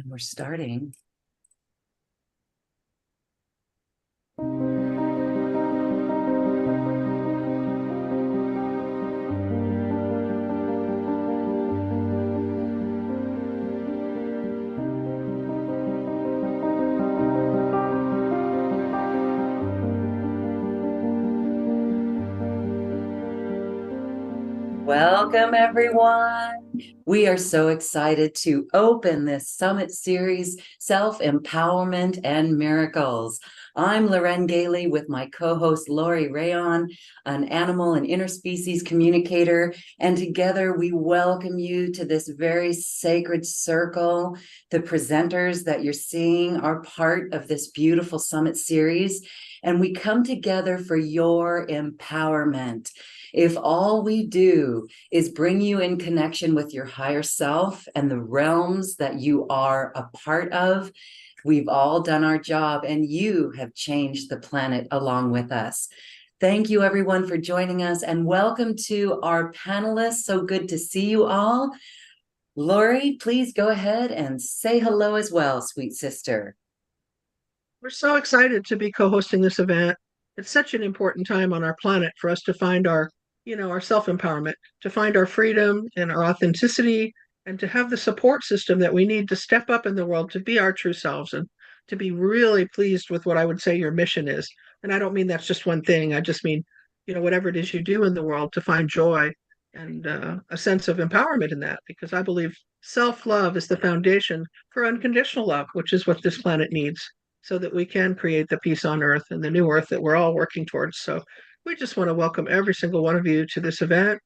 We're starting. Welcome, everyone. We are so excited to open this summit series, Self-Empowerment and Miracles. I'm Loren Gailey with my co-host Lori Rayon, an animal and interspecies communicator, and together we welcome you to this very sacred circle. The presenters that you're seeing are part of this beautiful summit series, and we come together for your empowerment. If all we do is bring you in connection with your higher self and the realms that you are a part of, we've all done our job, and you have changed the planet along with us. Thank you, everyone, for joining us, and welcome to our panelists. So good to see you all. Lori, please go ahead and say hello as well, sweet sister. We're so excited to be co-hosting this event. It's such an important time on our planet for us to find our self-empowerment, to find our freedom and our authenticity, and to have the support system that we need to step up in the world to be our true selves and to be really pleased with what I would say your mission is. And I don't mean that's just one thing. I just mean, whatever it is you do in the world to find joy and a sense of empowerment in that, because I believe self-love is the foundation for unconditional love, which is what this planet needs so that we can create the peace on earth and the new earth that we're all working towards. So we just want to welcome every single one of you to this event,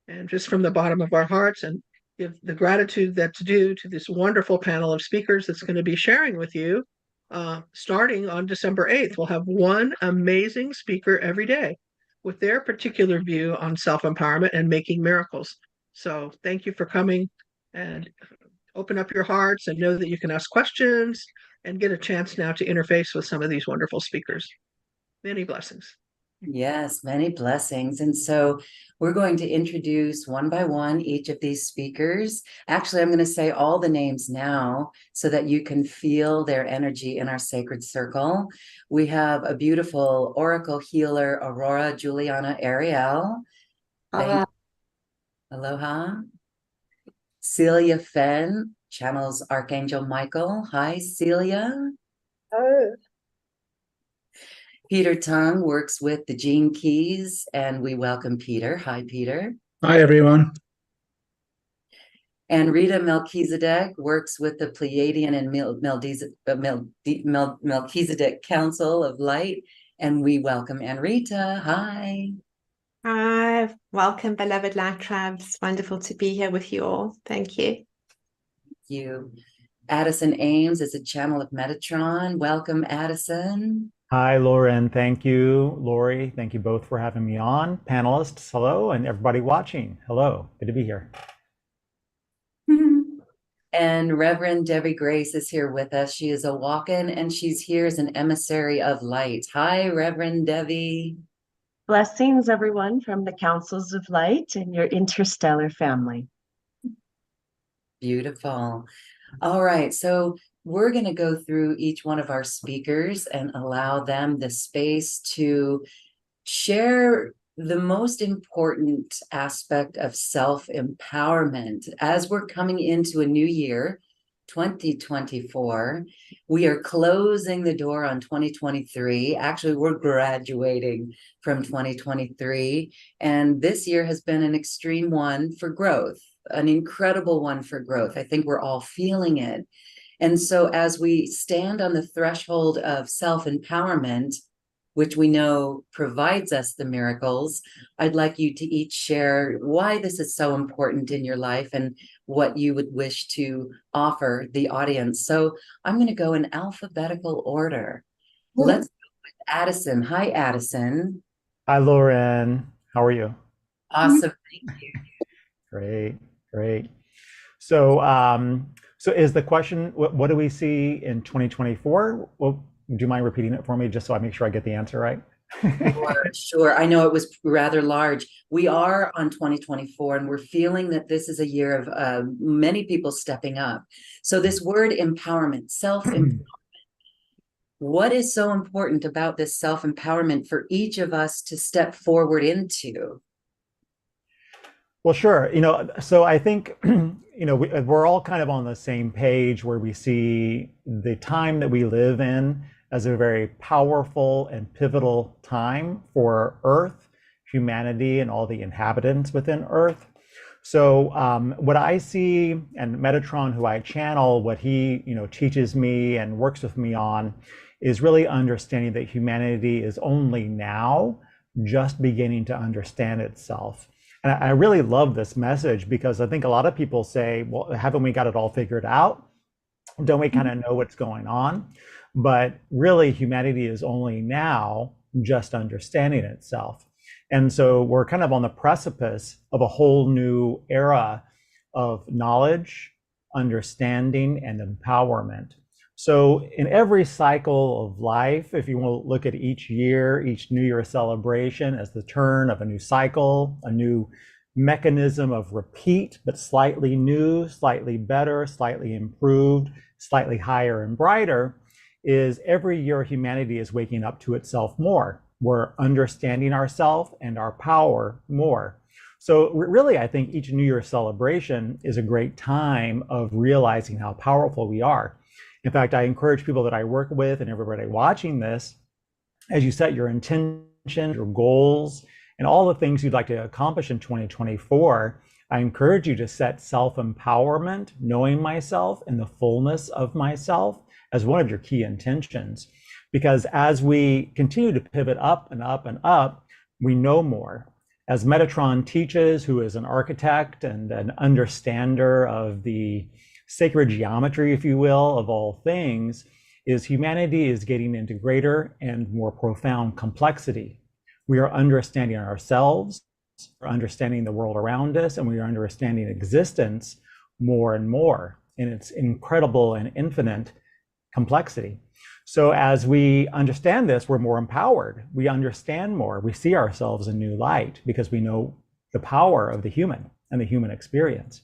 and just from the bottom of our hearts, and give the gratitude that's due to this wonderful panel of speakers that's going to be sharing with you. Starting on December 8th, we'll have one amazing speaker every day with their particular view on self-empowerment and making miracles. So thank you for coming, and open up your hearts and know that you can ask questions and get a chance now to interface with some of these wonderful speakers. Many blessings. Yes, many blessings. And so we're going to introduce one by one each of these speakers. Actually, I'm going to say all the names now so that you can feel their energy in our sacred circle. We have a beautiful oracle healer, Aurora Juliana Ariel. Thank Aloha. Celia Fenn channels Archangel Michael. Hi, Celia. Oh, Peter Tung works with the Gene Keys, and we welcome Peter. Hi, Peter. Hi, everyone. And Rita Melchizedek works with the Pleiadian and Melchizedek Council of Light, and we welcome Anrita. Hi. hi, welcome, beloved Light Tribes. Wonderful to be here with you all. Thank you. Thank you. Addison Ames is a channel of Metatron. Welcome, Addison. Hi, Lauren. Thank you. Lori, thank you both for having me on. Panelists, hello, and everybody watching. Hello, good to be here. And Reverend Debbie Grace is here with us. She is a walk-in, and she's here as an emissary of light. Hi, Reverend Debbie. Blessings, everyone, from the Councils of Light and your interstellar family. Beautiful. All right, so we're going to go through each one of our speakers and allow them the space to share the most important aspect of self-empowerment. As we're coming into a new year, 2024, we are closing the door on 2023. Actually, we're graduating from 2023, and this year has been an extreme one for growth, an incredible one for growth. I think we're all feeling it. And so as we stand on the threshold of self-empowerment, which we know provides us the miracles, I'd like you to each share why this is so important in your life and what you would wish to offer the audience. So I'm going to go in alphabetical order. Let's go with Addison. Hi, Addison. Hi, Lauren. How are you? Awesome. Thank you. Great, great. So, so is the question, what do we see in 2024? Well, do you mind repeating it for me just so I make sure I get the answer right? Sure. I know it was rather large. We are on 2024, and we're feeling that this is a year of many people stepping up. So this word empowerment, self-empowerment, what is so important about this self-empowerment for each of us to step forward into? Well, sure. So I think, we're all kind of on the same page where we see the time that we live in as a very powerful and pivotal time for Earth, humanity, and all the inhabitants within Earth. So what I see, and Metatron, who I channel, what he teaches me and works with me on, is really understanding that humanity is only now just beginning to understand itself. And I really love this message because I think a lot of people say, well, haven't we got it all figured out? Don't we kind of know what's going on? But really, humanity is only now just understanding itself. And so we're kind of on the precipice of a whole new era of knowledge, understanding, and empowerment. So in every cycle of life, if you want to look at each year, each New Year celebration as the turn of a new cycle, a new mechanism of repeat, but slightly new, slightly better, slightly improved, slightly higher and brighter, is every year humanity is waking up to itself more. We're understanding ourselves and our power more. So really, I think each New Year celebration is a great time of realizing how powerful we are. In fact, I encourage people that I work with and everybody watching this, as you set your intention, your goals, and all the things you'd like to accomplish in 2024, I encourage you to set self-empowerment, knowing myself and the fullness of myself as one of your key intentions. Because as we continue to pivot up and up and up, we know more. As Metatron teaches, who is an architect and an understander of the sacred geometry, if you will, of all things, is humanity is getting into greater and more profound complexity. We are understanding ourselves, we're understanding the world around us, and we are understanding existence more and more in its incredible and infinite complexity. So as we understand this, we're more empowered. We understand more. We see ourselves in new light because we know the power of the human and the human experience.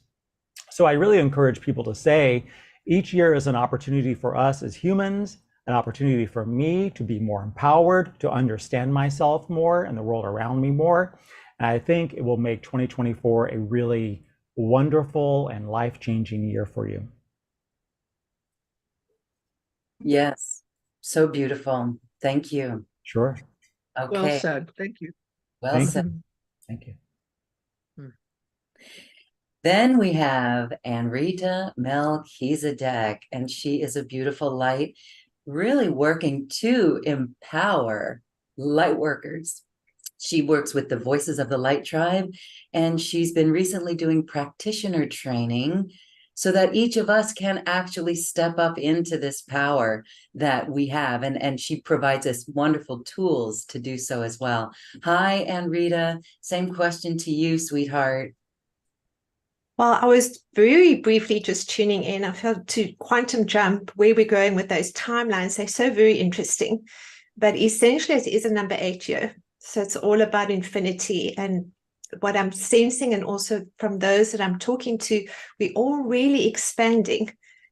So I really encourage people to say, each year is an opportunity for us as humans, an opportunity for me to be more empowered, to understand myself more and the world around me more. And I think it will make 2024 a really wonderful and life-changing year for you. Yes, so beautiful. Thank you. Sure. Okay. Well said. Thank you. Well Thank said. you. Thank you. Then we have Anrita Melchizedek, and she is a beautiful light, really working to empower light workers. She works with the Voices of the Light Tribe, and she's been recently doing practitioner training so that each of us can actually step up into this power that we have. And she provides us wonderful tools to do so as well. Hi, Anrita. Same question to you, sweetheart. Well, I was very briefly just tuning in. I felt to quantum jump, where we're going with those timelines. They're so very interesting. But essentially, it is a number 8 year. So it's all about infinity. And what I'm sensing, and also from those that I'm talking to, we're all really expanding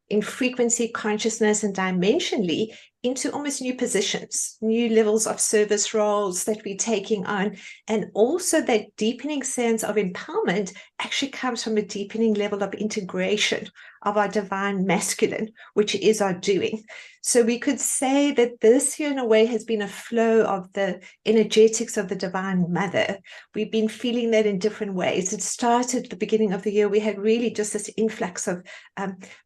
in frequency, consciousness, and dimensionally into almost new positions, new levels of service roles that we're taking on. And also that deepening sense of empowerment actually comes from a deepening level of integration of our divine masculine, which is our doing. So we could say that this year in a way has been a flow of the energetics of the divine mother. We've been feeling that in different ways. It started at the beginning of the year. We had really just this influx of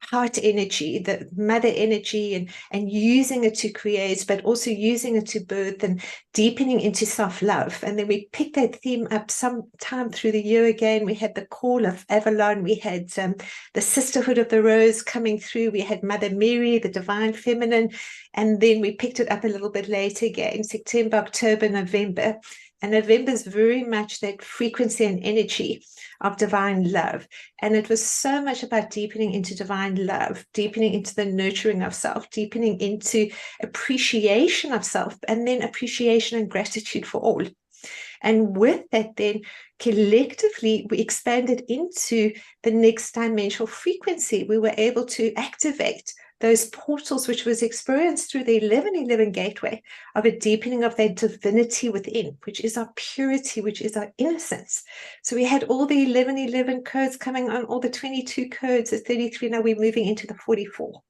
heart energy, the mother energy, and using it to create, but also using it to birth and deepening into self-love. And then we picked that theme up sometime through the year again. We had the call of Avalon. We had the sisterhood of of the rose coming through. We had Mother Mary, the divine feminine, and then we picked it up a little bit later again, September, October, November. And November is very much that frequency and energy of divine love. And it was so much about deepening into divine love, deepening into the nurturing of self, deepening into appreciation of self, and then appreciation and gratitude for all. And with that, then collectively, we expanded into the next dimensional frequency. We were able to activate those portals, which was experienced through the 1111 gateway of a deepening of that divinity within, which is our purity, which is our innocence. So we had all the 1111 codes coming on, all the 22 codes, the 33. Now we're moving into the 44.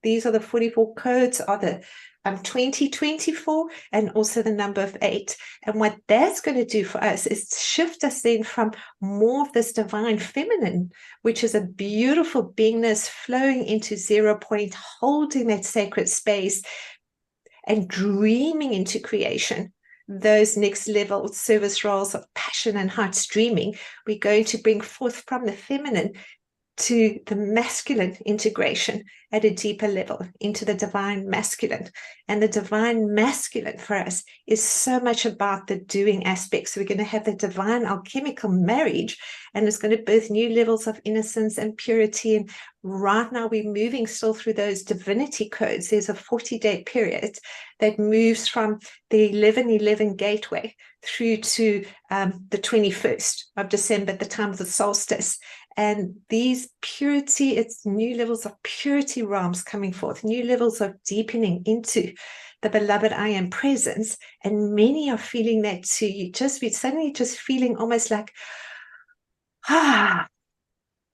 These are the 44 codes, are the 2024, and also the number of 8. And what that's going to do for us is shift us then from more of this divine feminine, which is a beautiful beingness flowing into 0 point, holding that sacred space and dreaming into creation. Those next level service roles of passion and heart's dreaming, we're going to bring forth from the feminine to the masculine integration at a deeper level, into the divine masculine. And the divine masculine for us is so much about the doing aspects. So we're going to have the divine alchemical marriage, and it's going to birth new levels of innocence and purity. And right now we're moving still through those divinity codes. There's a 40-day period that moves from the 1111 gateway through to the 21st of December, the time of the solstice. And these purity, it's new levels of purity realms coming forth, new levels of deepening into the beloved I am presence. And many are feeling that too. You just be suddenly just feeling almost like, kind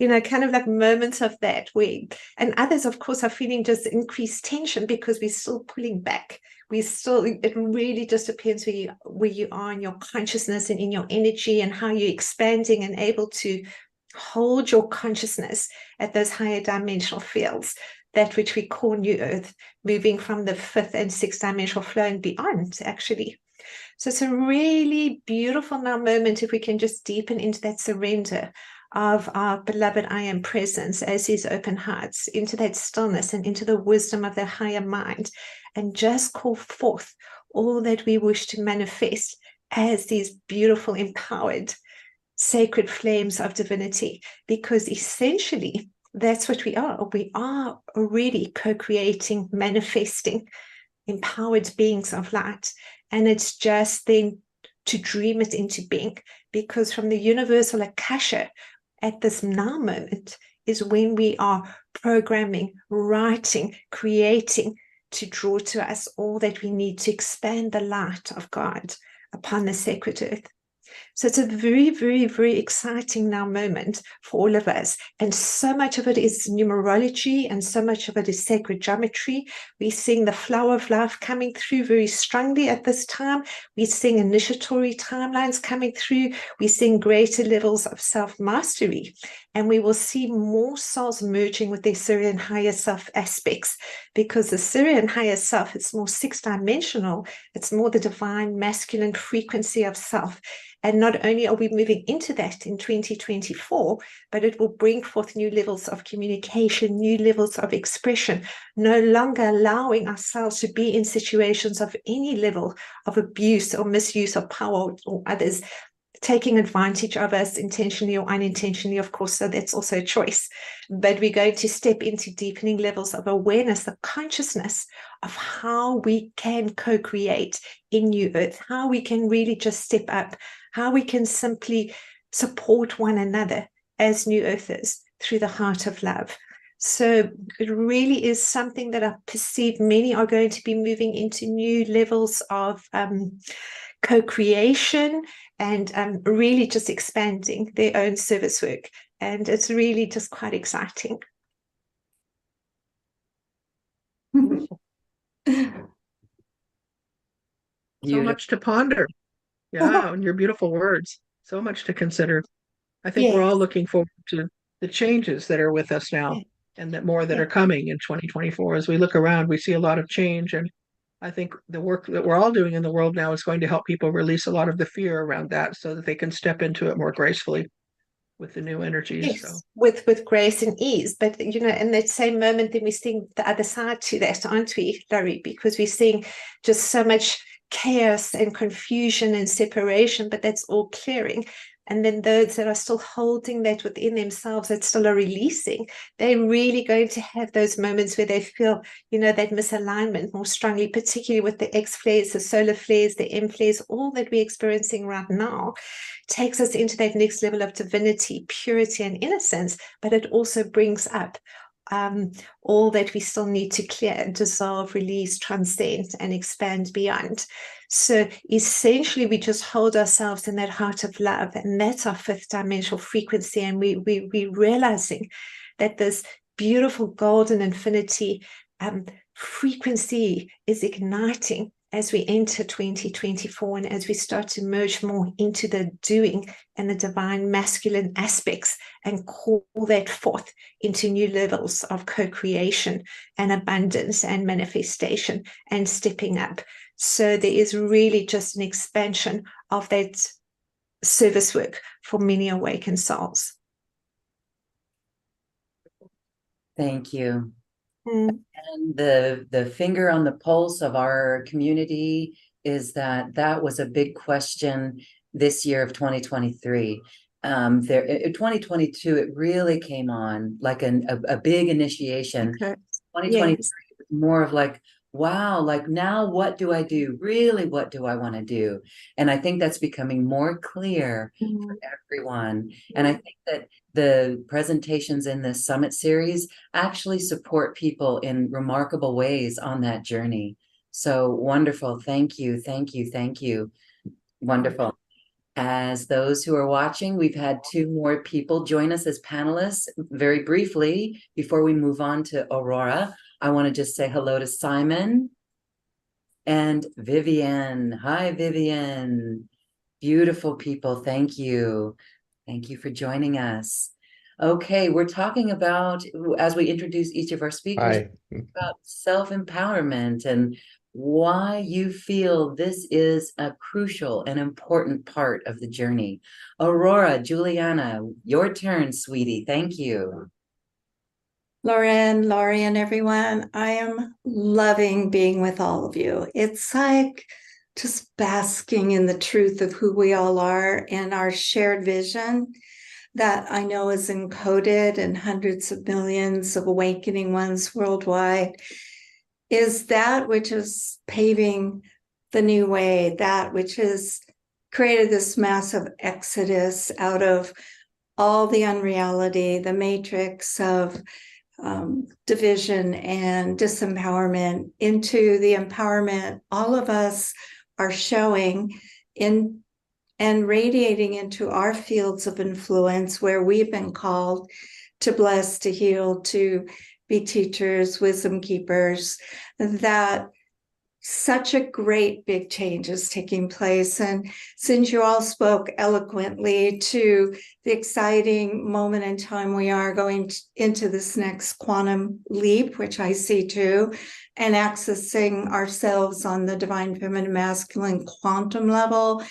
of like moments of that way. And others, of course, are feeling just increased tension because we're still pulling back. It really just depends where you are in your consciousness and in your energy, and how you're expanding and able to hold your consciousness at those higher dimensional fields, that which we call New Earth, moving from the 5th and 6th dimensional flow and beyond, actually. So it's a really beautiful now moment if we can just deepen into that surrender of our beloved I am presence as these open hearts, into that stillness and into the wisdom of the higher mind, and just call forth all that we wish to manifest as these beautiful, empowered, sacred flames of divinity, because essentially that's what we are. We are already co-creating, manifesting, empowered beings of light. And it's just then to dream it into being, because from the universal Akasha at this now moment is when we are programming, writing, creating to draw to us all that we need to expand the light of God upon the sacred earth. So it's a very, very, very exciting now moment for all of us. And so much of it is numerology, and so much of it is sacred geometry. We're seeing the flower of life coming through very strongly at this time. We're seeing initiatory timelines coming through. We're seeing greater levels of self-mastery. And we will see more souls merging with their Sirian higher self aspects, because the Sirian higher self is more 6-dimensional. It's more the divine masculine frequency of self. And not only are we moving into that in 2024, but it will bring forth new levels of communication, new levels of expression, no longer allowing ourselves to be in situations of any level of abuse or misuse of power, or others taking advantage of us intentionally or unintentionally, of course. So that's also a choice. But we're going to step into deepening levels of awareness, the consciousness of how we can co-create in New Earth, how we can really just step up, how we can simply support one another as New Earthers through the heart of love. So it really is something that I perceive many are going to be moving into new levels of co-creation, and really just expanding their own service work. And it's really just quite exciting. So much to ponder. Yeah, and your beautiful words. So much to consider. I think we're all looking forward to the changes that are with us now, and that more that are coming in 2024. As we look around, we see a lot of change, and I think the work that we're all doing in the world now is going to help people release a lot of the fear around that, so that they can step into it more gracefully. with the new energies. So Yes, with grace and ease. But in that same moment, then we're seeing the other side to that, aren't we, Laurie? Because we're seeing just so much chaos and confusion and separation, but that's all clearing. And then those that are still holding that within themselves, that still are releasing, they're really going to have those moments where they feel, that misalignment more strongly, particularly with the X flares, the solar flares, the M flares, all that we're experiencing right now takes us into that next level of divinity, purity, and innocence, but it also brings up all that we still need to clear, dissolve, release, transcend, and expand beyond. So essentially, we just hold ourselves in that heart of love, and that's our fifth dimensional frequency. And we're realizing that this beautiful golden infinity frequency is igniting as we enter 2024 and as we start to merge more into the doing and the divine masculine aspects and call that forth into new levels of co-creation and abundance and manifestation and stepping up. So there is really just an expansion of that service work for many awakened souls. Thank you. Mm. And the finger on the pulse of our community is that was a big question this year of 2023. 2022, it really came on like a big initiation. Okay. 2023 Yes. was more of like, wow, like now what do I do? Really, what do I want to do? And I think that's becoming more clear for everyone. And I think that the presentations in this summit series actually support people in remarkable ways on that journey. So wonderful. Thank you. Thank you. Thank you. Wonderful. As those who are watching, we've had 2 more people join us as panelists. Very briefly, before we move on to Aurora, I want to just say hello to Simon and Vivian. Hi, Vivian. Beautiful people. Thank you. Thank you for joining us. Okay, we're talking about, as we introduce each of our speakers, about self-empowerment and why you feel this is a crucial and important part of the journey. Aurora, Juliana, your turn, sweetie. Thank you. Lauren, Laurie, and everyone, I am loving being with all of you. It's like just basking in the truth of who we all are and our shared vision that I know is encoded in hundreds of millions of awakening ones worldwide, is that which is paving the new way, that which has created this massive exodus out of all the unreality, the matrix of division and disempowerment into the empowerment all of us are showing in and radiating into our fields of influence where we've been called to bless, to heal, to be teachers, wisdom keepers, that such a great big change is taking place. And since you all spoke eloquently to the exciting moment in time we are going into this next quantum leap, which I see too, and accessing ourselves on the divine feminine masculine quantum level,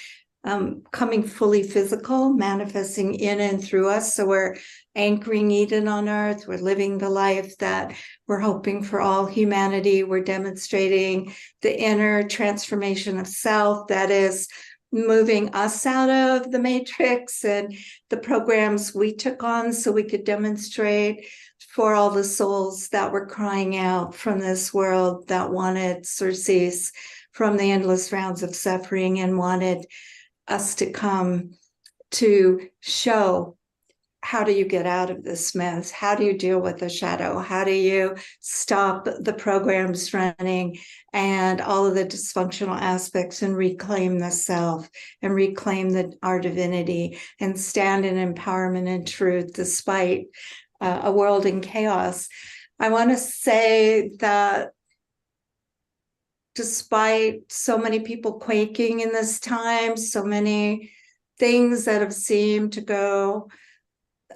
coming fully physical, manifesting in and through us. So we're anchoring Eden on earth. We're living the life that we're hoping for all humanity. We're demonstrating the inner transformation of self that is moving us out of the matrix and the programs we took on so we could demonstrate for all the souls that were crying out from this world that wanted surcease from the endless rounds of suffering and wanted us to come to show, how do you get out of this mess? How do you deal with the shadow? How do you stop the programs running and all of the dysfunctional aspects and reclaim the self and reclaim our divinity and stand in empowerment and truth despite a world in chaos? I want to say that despite so many people quaking in this time, so many things that have seemed to go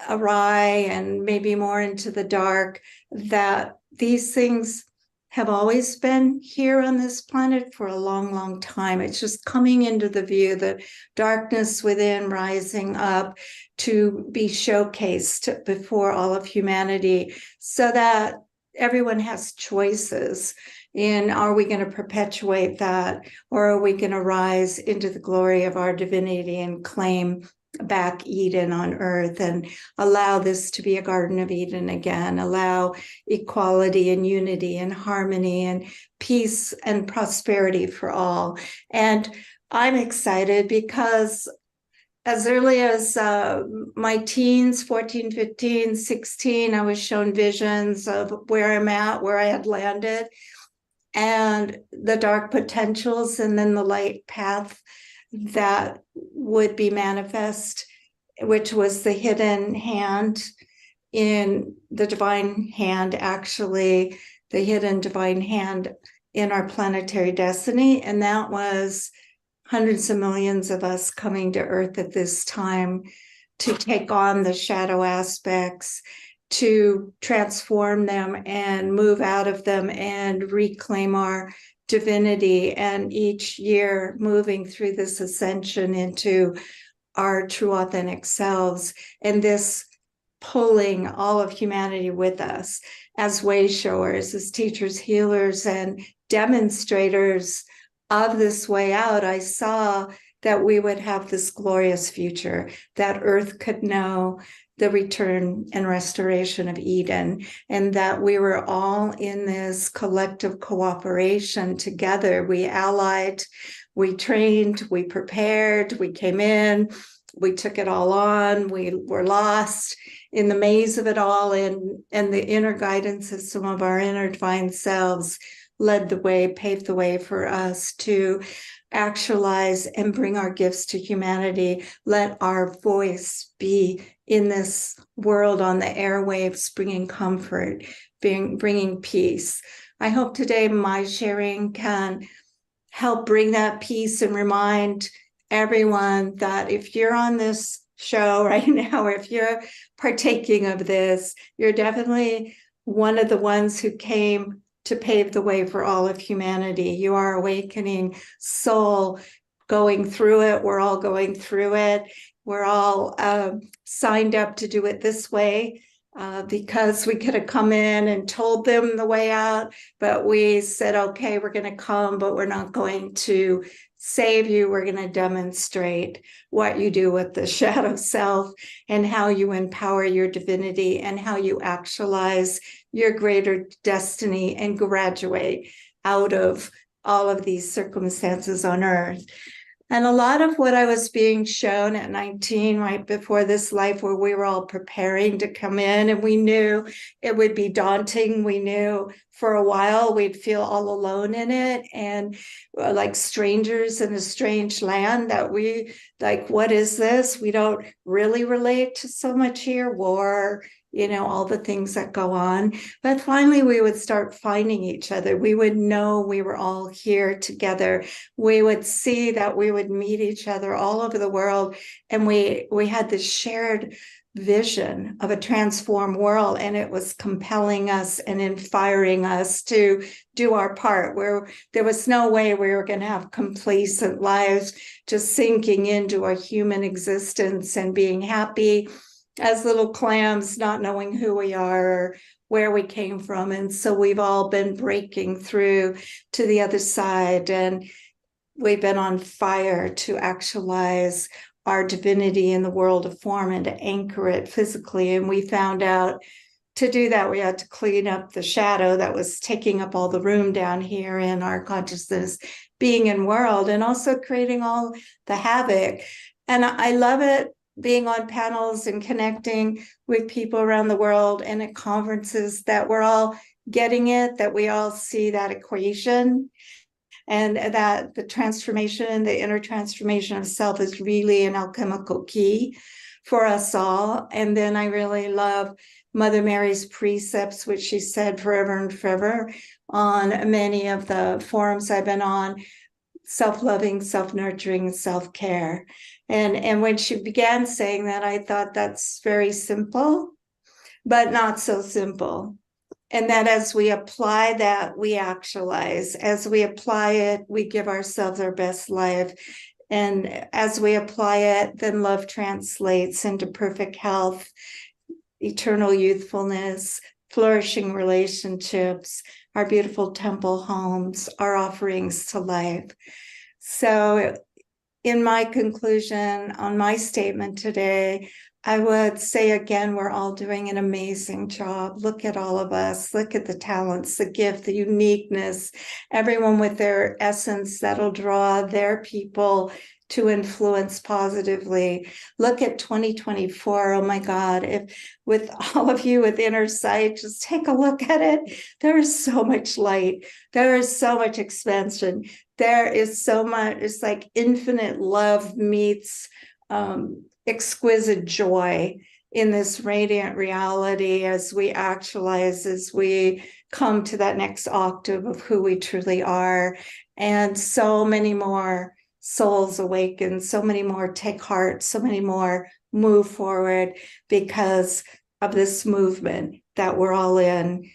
awry and maybe more into the dark, that these things have always been here on this planet for a long, long time. It's just coming into the view, the darkness within rising up to be showcased before all of humanity so that everyone has choices in, are we going to perpetuate that, or are we going to rise into the glory of our divinity and claim back Eden on earth and allow this to be a Garden of Eden again, allow equality and unity and harmony and peace and prosperity for all. And I'm excited because as early as my teens, 14, 15, 16, I was shown visions of where I'm at, where I had landed, and the dark potentials, and then the light path that would be manifest, which was the hidden hand in the divine hand, actually, the hidden divine hand in our planetary destiny. And that was hundreds of millions of us coming to Earth at this time to take on the shadow aspects, to transform them and move out of them and reclaim our divinity, and each year moving through this ascension into our true authentic selves, and this pulling all of humanity with us as way showers, as teachers, healers, and demonstrators of this way out. I saw that we would have this glorious future, that Earth could know the return and restoration of Eden, and that we were all in this collective cooperation together. We allied, we trained, we prepared, we came in, we took it all on, we were lost in the maze of it all, and the inner guidance of some of our inner divine selves led the way, paved the way for us to actualize and bring our gifts to humanity. Let our voice be in this world on the airwaves, bringing comfort, bringing peace. I hope today my sharing can help bring that peace and remind everyone that if you're on this show right now, or if you're partaking of this, you're definitely one of the ones who came to pave the way for all of humanity. You are awakening soul going through it. We're all going through it. We're all signed up to do it this way because we could have come in and told them the way out, but we said, okay, we're going to come, but we're not going to save you. We're going to demonstrate what you do with the shadow self and how you empower your divinity and how you actualize your greater destiny and graduate out of all of these circumstances on earth. And a lot of what I was being shown at 19, right before this life, where we were all preparing to come in, and we knew it would be daunting. We knew for a while we'd feel all alone in it, and like strangers in a strange land, that we like, what is this? We don't really relate to so much here, war, all the things that go on. But finally, we would start finding each other. We would know we were all here together. We would see that we would meet each other all over the world. And we had this shared vision of a transformed world, and it was compelling us and inspiring us to do our part, where there was no way we were going to have complacent lives, just sinking into our human existence and being happy as little clams, not knowing who we are or where we came from. And so we've all been breaking through to the other side, and we've been on fire to actualize our divinity in the world of form and to anchor it physically. And we found out to do that, we had to clean up the shadow that was taking up all the room down here in our consciousness, being in world, and also creating all the havoc. And I love it, being on panels and connecting with people around the world and at conferences, that we're all getting it, that we all see that equation, and that the transformation, the inner transformation of self is really an alchemical key for us all. And then I really love Mother Mary's precepts, which she said forever and forever on many of the forums I've been on: self-loving, self-nurturing, self-care. And when she began saying that, I thought that's very simple, but not so simple. And that as we apply that, we actualize. As we apply it, we give ourselves our best life. And as we apply it, then love translates into perfect health, eternal youthfulness, flourishing relationships, our beautiful temple homes, our offerings to life. So, in my conclusion on my statement today, I would say again, we're all doing an amazing job. Look at all of us. Look at the talents, the gift, the uniqueness, everyone with their essence that'll draw their people to influence positively. Look at 2024. Oh my God, if with all of you with inner sight, just take a look at it. There is so much light. There is so much expansion. There is so much, it's like infinite love meets exquisite joy in this radiant reality as we actualize, as we come to that next octave of who we truly are. And so many more souls awaken, so many more take heart, so many more move forward because of this movement that we're all in.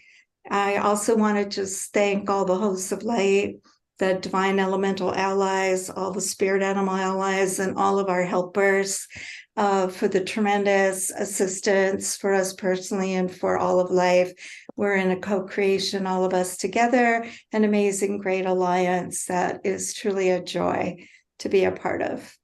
I also want to just thank all the hosts of light, the divine elemental allies, all the spirit animal allies, and all of our helpers for the tremendous assistance for us personally and for all of life. We're in a co-creation, all of us together, an amazing, great alliance that is truly a joy to be a part of.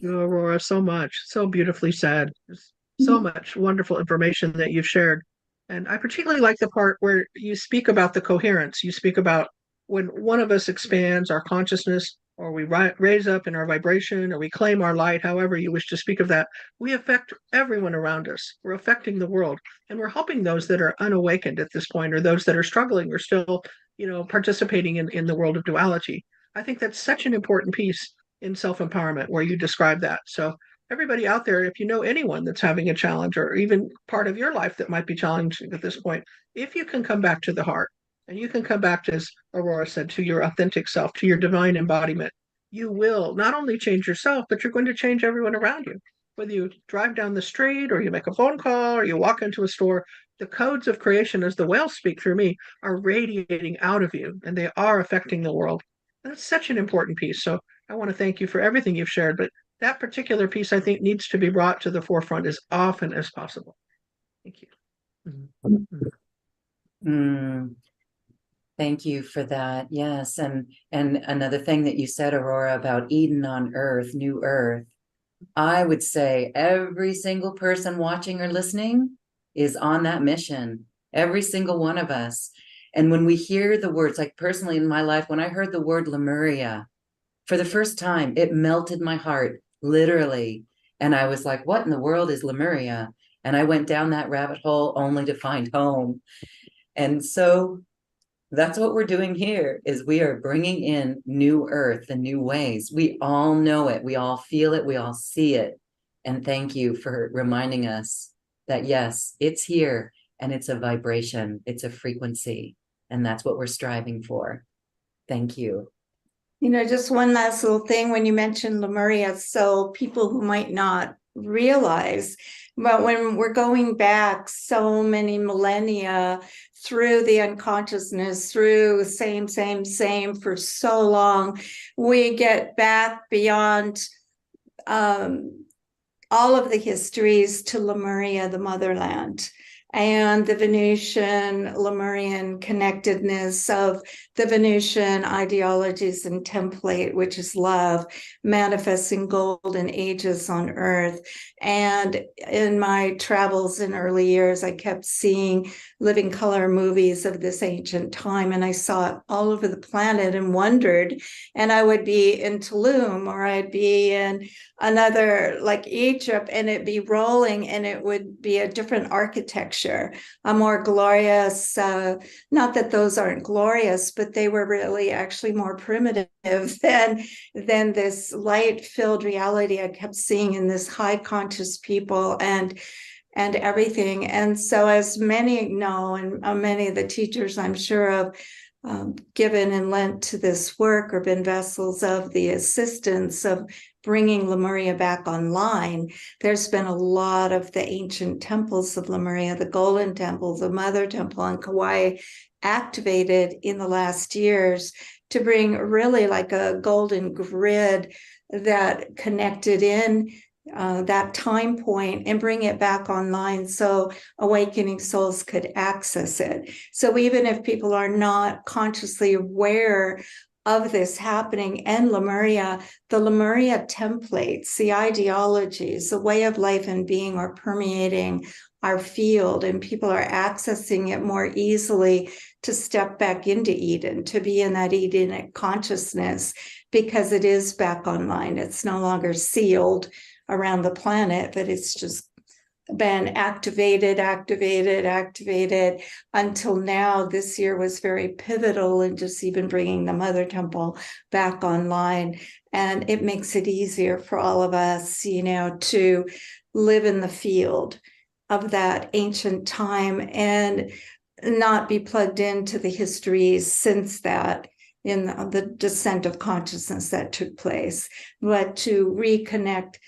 Oh, Aurora, so much, so beautifully said. There's so much wonderful information that you've shared. And I particularly like the part where you speak about the coherence. You speak about when one of us expands our consciousness, or we raise up in our vibration, or we claim our light, however you wish to speak of that, we affect everyone around us. We're affecting the world, and we're helping those that are unawakened at this point, or those that are struggling or still, participating in the world of duality. I think that's such an important piece in self-empowerment where you describe that. So everybody out there, if you know anyone that's having a challenge or even part of your life that might be challenging at this point, if you can come back to the heart and you can come back to, as Aurora said, to your authentic self, to your divine embodiment, you will not only change yourself, but you're going to change everyone around you. Whether you drive down the street or you make a phone call or you walk into a store, the codes of creation, as the whales speak through me, are radiating out of you and they are affecting the world. And that's such an important piece. So I want to thank you for everything you've shared, but that particular piece, I think, needs to be brought to the forefront as often as possible. Thank you. Thank you for that. Yes. And another thing that you said, Aurora, about Eden on Earth, New Earth, I would say every single person watching or listening is on that mission. Every single one of us. And when we hear the words, like personally in my life, when I heard the word Lemuria, for the first time, it melted my heart, literally. And I was like, what in the world is Lemuria? And I went down that rabbit hole only to find home. And so that's what we're doing here, is we are bringing in new earth and new ways. We all know it. We all feel it. We all see it. And thank you for reminding us that, yes, it's here and it's a vibration. It's a frequency. And that's what we're striving for. Thank you. Just one last little thing when you mentioned Lemuria, so people who might not realize, but when we're going back so many millennia through the unconsciousness, through same for so long, we get back beyond all of the histories to Lemuria, the motherland, and the Venusian Lemurian connectedness of the Venusian ideologies and template, which is love, manifesting golden ages on earth. And in my travels in early years, I kept seeing living color movies of this ancient time, and I saw it all over the planet and wondered. And I would be in Tulum, or I'd be in another, like Egypt, and it'd be rolling, and it would be a different architecture, a more glorious, not that those aren't glorious, but they were really actually more primitive than this light-filled reality I kept seeing in this high conscious people and everything. And so, as many know, and many of the teachers I'm sure of, given and lent to this work or been vessels of the assistance of bringing Lemuria back online, there's been a lot of the ancient temples of Lemuria, the Golden Temple, the Mother Temple, and Kauai activated in the last years to bring really like a golden grid that connected in that time point and bring it back online so awakening souls could access it. So even if people are not consciously aware of this happening and Lemuria, the Lemuria templates, the ideologies, the way of life and being are permeating our field, and people are accessing it more easily to step back into Eden, to be in that Edenic consciousness, because it is back online. It's no longer sealed around the planet, but it's just been activated until now. This year was very pivotal in just even bringing the Mother Temple back online. And it makes it easier for all of us, to live in the field of that ancient time and not be plugged into the histories since that, in the descent of consciousness that took place, but to reconnect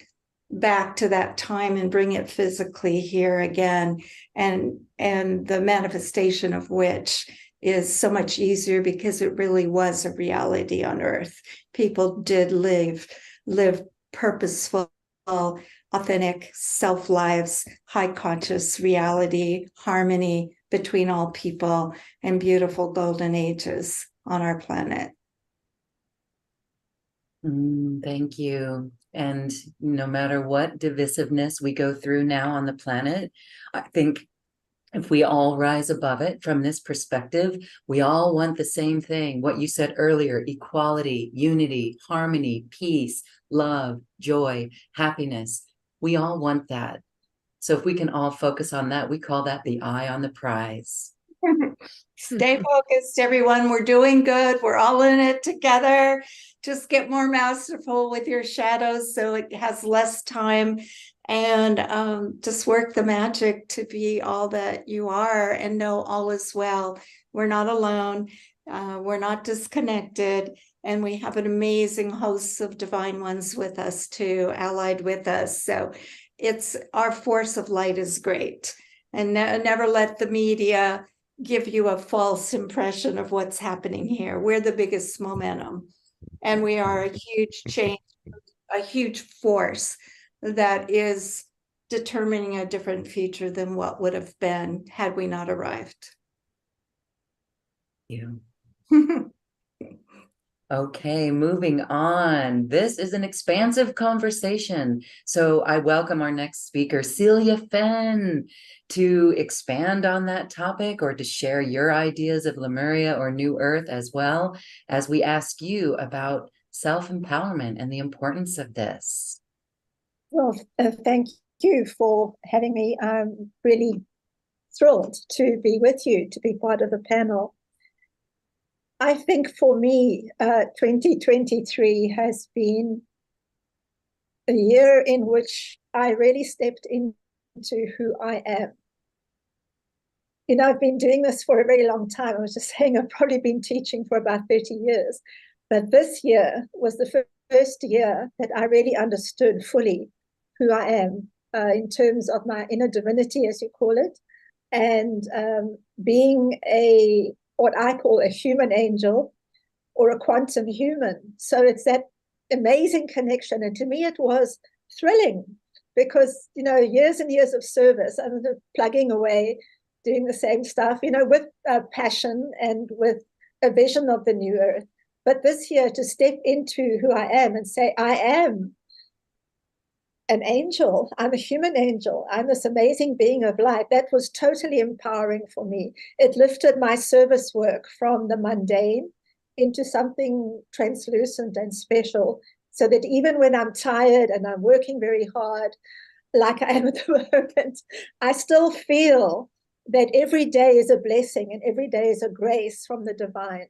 back to that time and bring it physically here again, and the manifestation of which is so much easier because it really was a reality on earth. People did live purposeful, authentic self lives, high conscious reality, harmony between all people, and beautiful golden ages on our planet. Thank you. And no matter what divisiveness we go through now on the planet, I think if we all rise above it from this perspective, we all want the same thing. What you said earlier: equality, unity, harmony, peace, love, joy, happiness. We all want that. So if we can all focus on that, we call that the eye on the prize. Stay focused, everyone. We're doing good. We're all in it together. Just get more masterful with your shadows so it has less time, and just work the magic to be all that you are and know all is well. We're not alone. We're not disconnected. And we have an amazing host of divine ones with us too, allied with us. So it's our force of light is great. And never let the media give you a false impression of what's happening here. We're the biggest momentum, and we are a huge change, a huge force that is determining a different future than what would have been had we not arrived. Yeah. Okay, moving on. This is an expansive conversation. So I welcome our next speaker, Celia Fenn, to expand on that topic or to share your ideas of Lemuria or New Earth, as well as we ask you about self-empowerment and the importance of this. Well, thank you for having me. I'm really thrilled to be with you, to be part of the panel. I think for me, 2023 has been a year in which I really stepped into who I am. I've been doing this for a very long time. I was just saying I've probably been teaching for about 30 years. But this year was the first year that I really understood fully who I am in terms of my inner divinity, as you call it, and being what I call a human angel or a quantum human. So it's that amazing connection. And to me, it was thrilling because, years and years of service and plugging away, doing the same stuff, with passion and with a vision of the new earth. But this year to step into who I am and say, I am an angel. I'm a human angel. I'm this amazing being of light. That was totally empowering for me. It lifted my service work from the mundane into something translucent and special, so that even when I'm tired and I'm working very hard, like I am at the moment, I still feel that every day is a blessing and every day is a grace from the divine,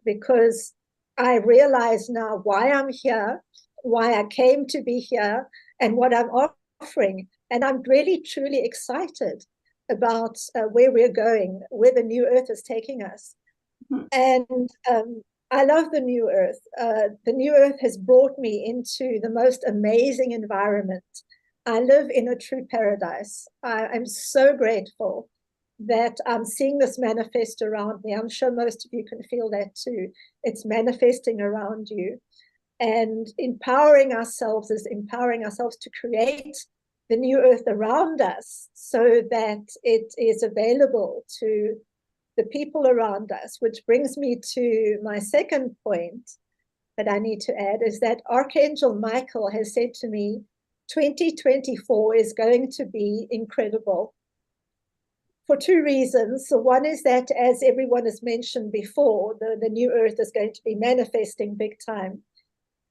because I realize now why I'm here, why I came to be here, and what I'm offering. And I'm really, truly excited about where we're going, where the new earth is taking us. And I love the New Earth. The New Earth has brought me into the most amazing environment. I live in a true paradise. I'm so grateful that I'm seeing this manifest around me. I'm sure most of you can feel that too. It's manifesting around you. And empowering ourselves is empowering ourselves to create the new earth around us so that it is available to the people around us, which brings me to my second point that I need to add is that Archangel Michael has said to me, 2024 is going to be incredible for two reasons. So one is that, as everyone has mentioned before, the new earth is going to be manifesting big time.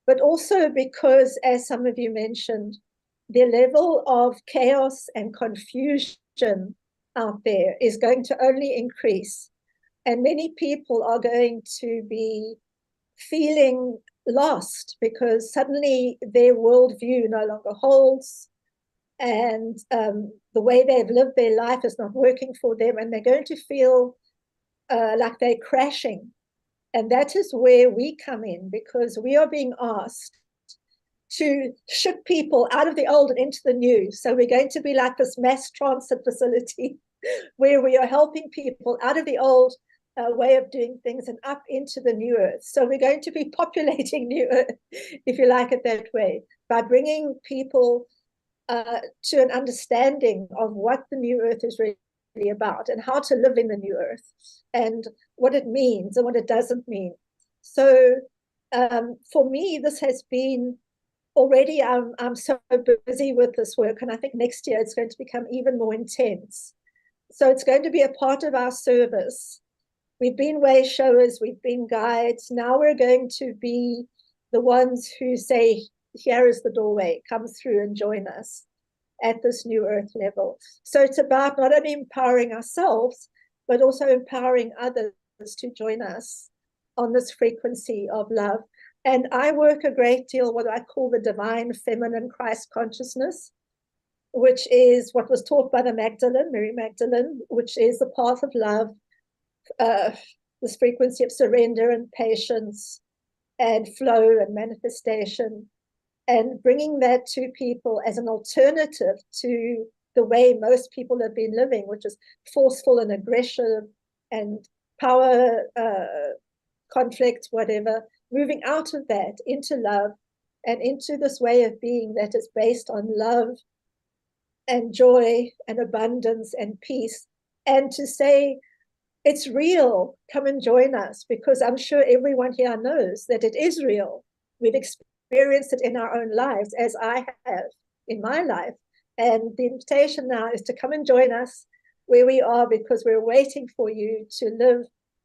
But also because, as some of you mentioned, the level of chaos and confusion out there is going to only increase. And many people are going to be feeling lost because suddenly their worldview no longer holds, and the way they've lived their life is not working for them, and they're going to feel like they're crashing. And that is where we come in, because we are being asked to ship people out of the old and into the new. So we're going to be like this mass transit facility where we are helping people out of the old way of doing things and up into the new earth. So we're going to be populating new earth, if you like it that way, by bringing people to an understanding of what the new earth is really about and how to live in the new earth and what it means and what it doesn't mean. So for me, this has been already, I'm so busy with this work, and I think next year it's going to become even more intense. So it's going to be a part of our service. We've been way showers, we've been guides. Now we're going to be the ones who say, here is the doorway, come through and join us at this new earth level. So it's about not only empowering ourselves, but also empowering others to join us on this frequency of love. And I work a great deal what I call the divine feminine Christ consciousness, which is what was taught by the Magdalene, Mary Magdalene, which is the path of love, this frequency of surrender and patience and flow and manifestation, and bringing that to people as an alternative to the way most people have been living, which is forceful and aggressive and power, conflict, whatever, moving out of that into love and into this way of being that is based on love and joy and abundance and peace. And to say, it's real, come and join us, because I'm sure everyone here knows that it is real. We've experienced it in our own lives, as I have in my life. And the invitation now is to come and join us where we are, because we're waiting for you to live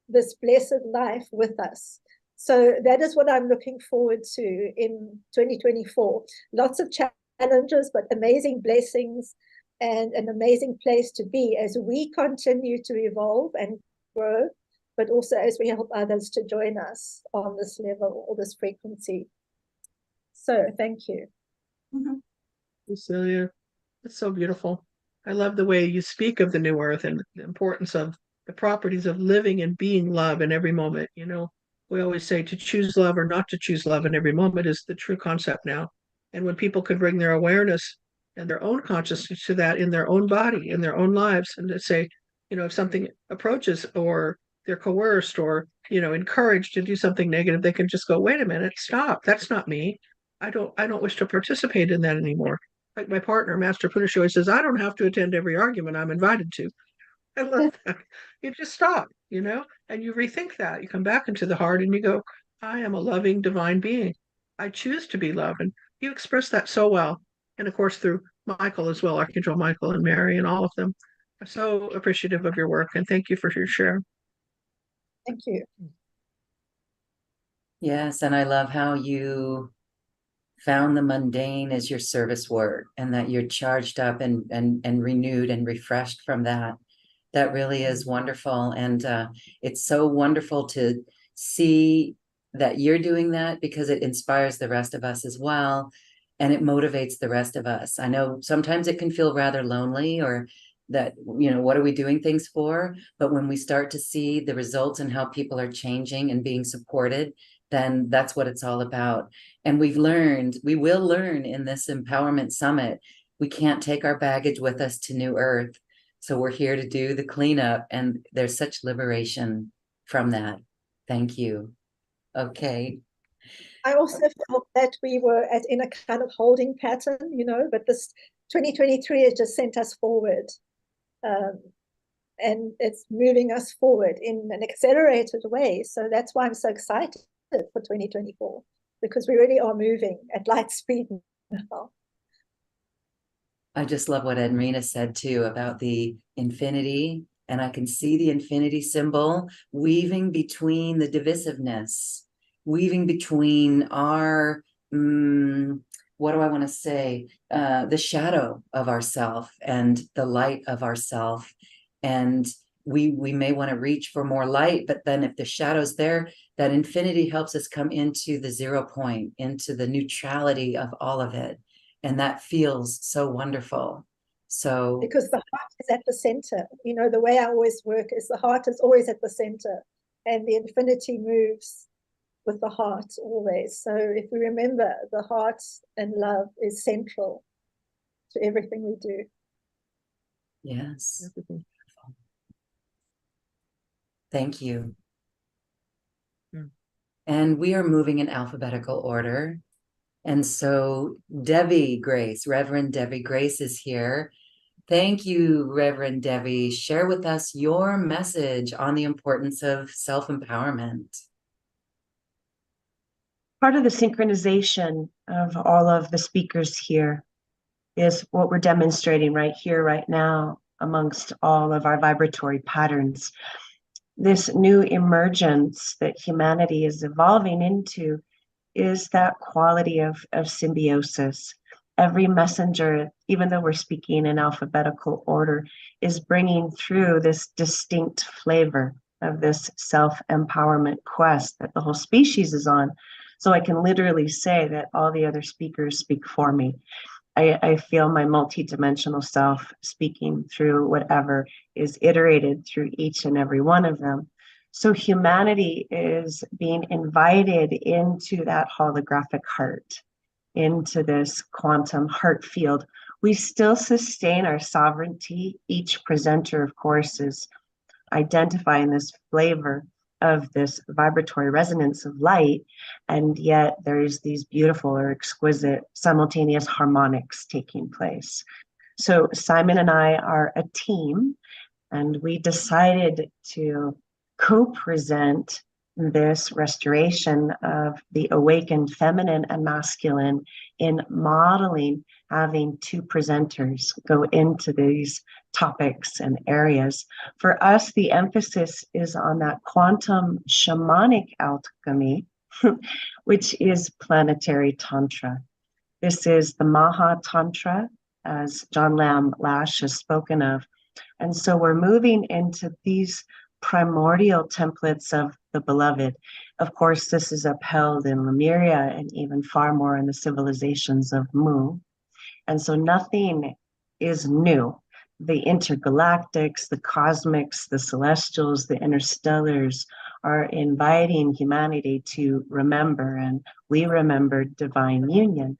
this blessed life with us. So that is what I'm looking forward to in 2024. Lots of challenges, but amazing blessings and an amazing place to be as we continue to evolve and grow, but also as we help others to join us on this level or this frequency. So thank you. Cecilia, it's so beautiful. I love the way you speak of the new earth and the importance of the properties of living and being love in every moment. You know, we always say to choose love or not to choose love in every moment is the true concept now. And when people can bring their awareness and their own consciousness to that in their own body, in their own lives, and to say, you know, if something approaches or they're coerced or, you know, encouraged to do something negative, they can just go, wait a minute, stop. That's not me. I don't wish to participate in that anymore. Like my partner, Master Punashoy, says, I don't have to attend every argument I'm invited to. I love that. You just stop, you know, and you rethink that. You come back into the heart and you go, I am a loving divine being. I choose to be loved. And you express that so well. And of course, through Michael as well, Archangel Michael and Mary and all of them. I'm so appreciative of your work. And thank you for your share. Thank you. Yes, and I love how you found the mundane as your service work, and that you're charged up and renewed and refreshed from that. That really is wonderful. And it's so wonderful to see that you're doing that, because it inspires the rest of us as well. And it motivates the rest of us. I know sometimes it can feel rather lonely, or that, what are we doing things for? But when we start to see the results and how people are changing and being supported, then that's what it's all about. And we will learn in this empowerment summit, we can't take our baggage with us to New Earth. So we're here to do the cleanup, and there's such liberation from that. Thank you. Okay. I also felt that we were in a kind of holding pattern, but this 2023 has just sent us forward. And it's moving us forward in an accelerated way. So that's why I'm so excited for 2024, because we really are moving at light speed now. I just love what Edmina said too about the infinity, and I can see the infinity symbol weaving between the divisiveness, weaving between our, what do I want to say? The shadow of ourself and the light of ourself. And we may want to reach for more light, but then if the shadow's there, that infinity helps us come into the 0 point, into the neutrality of all of it. And that feels so wonderful. So because the heart is at the center, the way I always work is the heart is always at the center, and the infinity moves with the heart always. So if we remember, the heart and love is central to everything we do. Yes. Thank you. And we are moving in alphabetical order. And so Debbie Grace, Reverend Debbie Grace is here. Thank you, Reverend Debbie. Share with us your message on the importance of self-empowerment. Part of the synchronization of all of the speakers here is what we're demonstrating right here, right now, amongst all of our vibratory patterns. This new emergence that humanity is evolving into is that quality of symbiosis. Every messenger, even though we're speaking in alphabetical order, is bringing through this distinct flavor of this self-empowerment quest that the whole species is on. So I can literally say that all the other speakers speak for me. I feel my multidimensional self speaking through whatever is iterated through each and every one of them. So humanity is being invited into that holographic heart, into this quantum heart field. We still sustain our sovereignty. Each presenter, of course, is identifying this flavor of this vibratory resonance of light, and yet there's these beautiful or exquisite simultaneous harmonics taking place. So Simon and I are a team, and we decided to co-present this restoration of the awakened feminine and masculine in modeling, having two presenters go into these topics and areas. For us, the emphasis is on that quantum shamanic alchemy, which is planetary tantra. This is the Maha Tantra, as John Lamb Lash has spoken of. And so we're moving into these primordial templates of the beloved. Of course, this is upheld in Lemuria and even far more in the civilizations of Mu. And so nothing is new. The intergalactics, the cosmics, the celestials, the interstellars are inviting humanity to remember, and we remember divine union.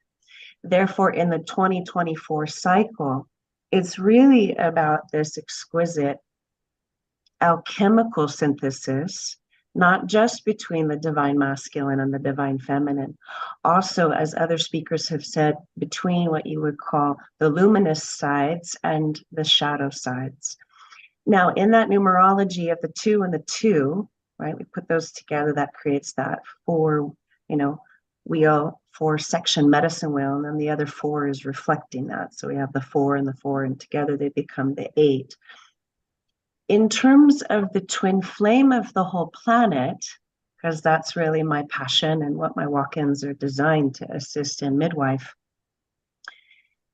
Therefore, in the 2024 cycle, it's really about this exquisite alchemical synthesis, not just between the divine masculine and the divine feminine, also, as other speakers have said, between what you would call the luminous sides and the shadow sides. Now, in that numerology of the 2 and the 2, right, we put those together, that creates that 4, wheel, 4-section medicine wheel, and then the other 4 is reflecting that. So we have the 4 and the 4, and together they become the 8. In terms of the twin flame of the whole planet, because that's really my passion and what my walk-ins are designed to assist in midwife,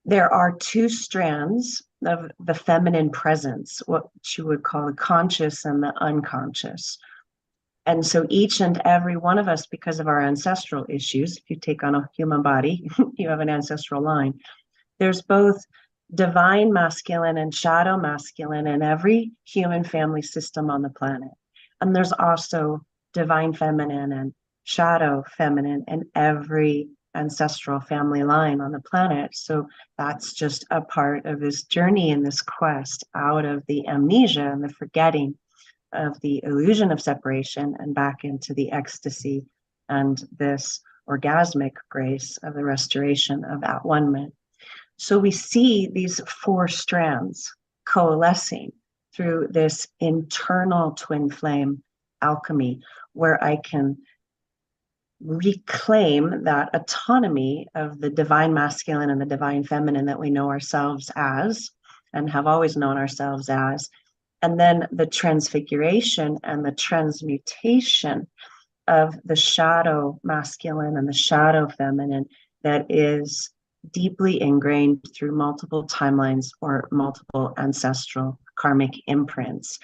there are 2 strands of the feminine presence, what you would call the conscious and the unconscious. And so each and every one of us, because of our ancestral issues, if you take on a human body, you have an ancestral line. There's both divine masculine and shadow masculine in every human family system on the planet. And there's also divine feminine and shadow feminine in every ancestral family line on the planet. So that's just a part of this journey and this quest out of the amnesia and the forgetting of the illusion of separation and back into the ecstasy and this orgasmic grace of the restoration of at-one-ment. So we see these four strands coalescing through this internal twin flame alchemy, where I can reclaim that autonomy of the divine masculine and the divine feminine that we know ourselves as and have always known ourselves as. And then the transfiguration and the transmutation of the shadow masculine and the shadow feminine that is deeply ingrained through multiple timelines or multiple ancestral karmic imprints.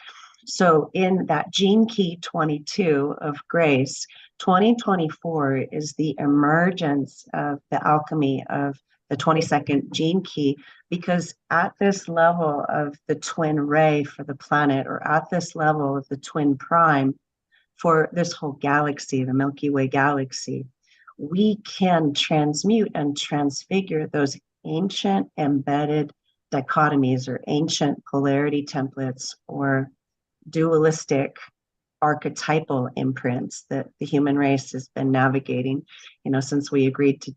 So in that Gene Key 22 of grace, 2024 is the emergence of the alchemy of the 22nd gene key, because at this level of the twin ray for the planet, or at this level of the twin prime for this whole galaxy, the Milky Way galaxy, we can transmute and transfigure those ancient embedded dichotomies or ancient polarity templates or dualistic archetypal imprints that the human race has been navigating, since we agreed to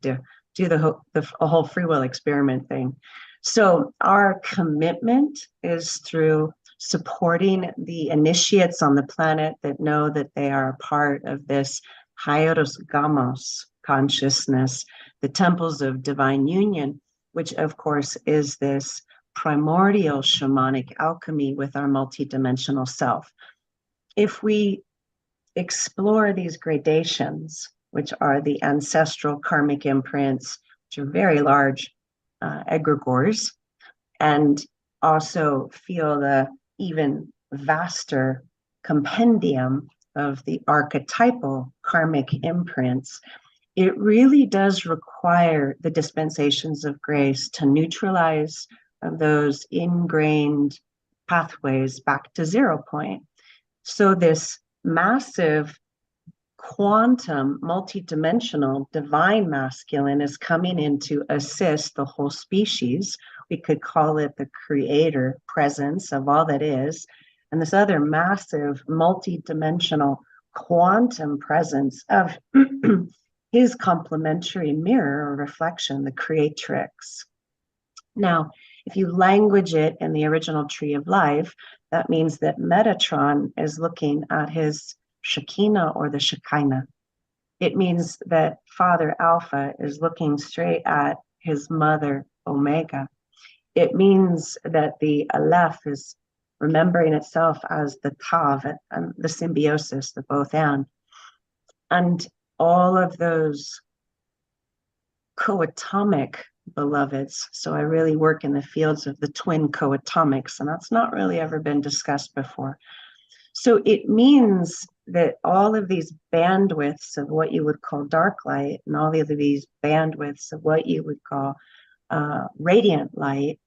do the whole free will experiment thing. So our commitment is through supporting the initiates on the planet that know that they are a part of this Hieros Gamos consciousness, the temples of divine union, which of course is this primordial shamanic alchemy with our multidimensional self. If we explore these gradations, which are the ancestral karmic imprints, which are very large egregores, and also feel the even vaster compendium of the archetypal karmic imprints, it really does require the dispensations of grace to neutralize those ingrained pathways back to 0 point. So this massive quantum, multidimensional, divine masculine is coming in to assist the whole species. We could call it the creator presence of all that is. And this other massive, multidimensional quantum presence of his complementary mirror or reflection, the creatrix. Now, if you language it in the original tree of life, that means that Metatron is looking at his Shekinah or the Shekinah. It means that Father Alpha is looking straight at his mother Omega. It means that the Aleph is remembering itself as the Tav and the symbiosis, the both and all of those coatomic beloveds. So I really work in the fields of the twin coatomics, and that's not really ever been discussed before. So it means that all of these bandwidths of what you would call dark light and all of these bandwidths of what you would call radiant light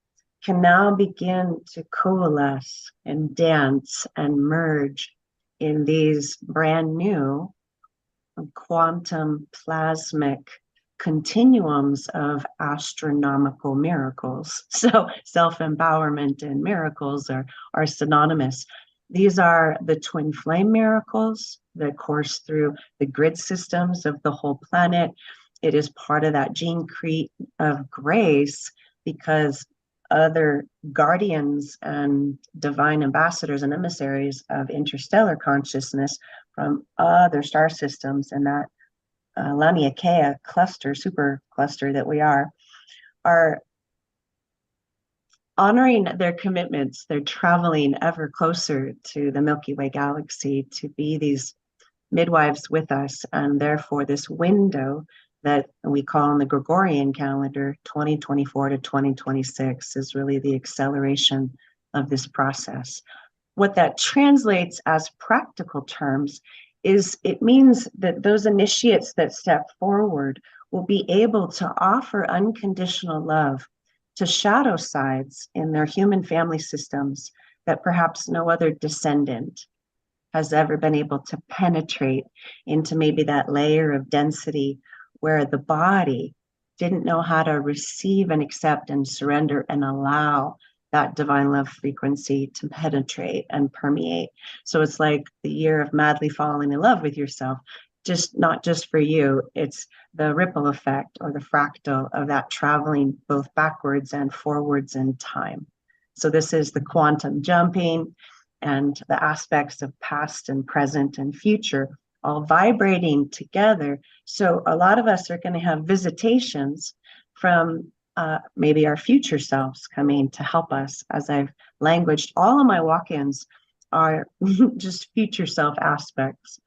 can now begin to coalesce and dance and merge in these brand new quantum plasmic continuums of astronomical miracles. So self-empowerment and miracles are synonymous. These are the twin flame miracles that course through the grid systems of the whole planet. It is part of that gene key of grace, because other guardians and divine ambassadors and emissaries of interstellar consciousness from other star systems and that Laniakea cluster, super cluster that we are honoring their commitments. They're traveling ever closer to the Milky Way galaxy to be these midwives with us, and therefore this window that we call in the Gregorian calendar 2024 to 2026 is really the acceleration of this process. What that translates as practical terms is it means that those initiates that step forward will be able to offer unconditional love to shadow sides in their human family systems that perhaps no other descendant has ever been able to penetrate into, maybe that layer of density where the body didn't know how to receive and accept and surrender and allow that divine love frequency to penetrate and permeate. So it's like the year of madly falling in love with yourself, just not just for you, it's the ripple effect or the fractal of that traveling both backwards and forwards in time. So this is the quantum jumping and the aspects of past and present and future all vibrating together. So a lot of us are going to have visitations from maybe our future selves coming to help us. As I've languaged, all of my walk-ins are just future self aspects.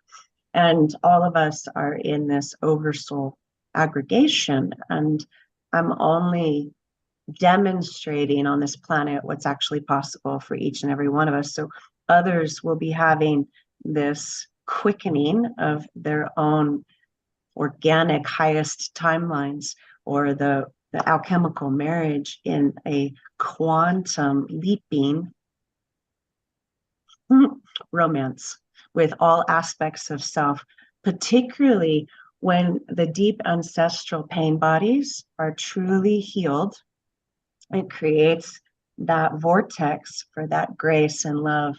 And all of us are in this oversoul aggregation. And I'm only demonstrating on this planet what's actually possible for each and every one of us. So others will be having this quickening of their own organic highest timelines, or the alchemical marriage in a quantum leaping romance with all aspects of self, particularly when the deep ancestral pain bodies are truly healed. It creates that vortex for that grace and love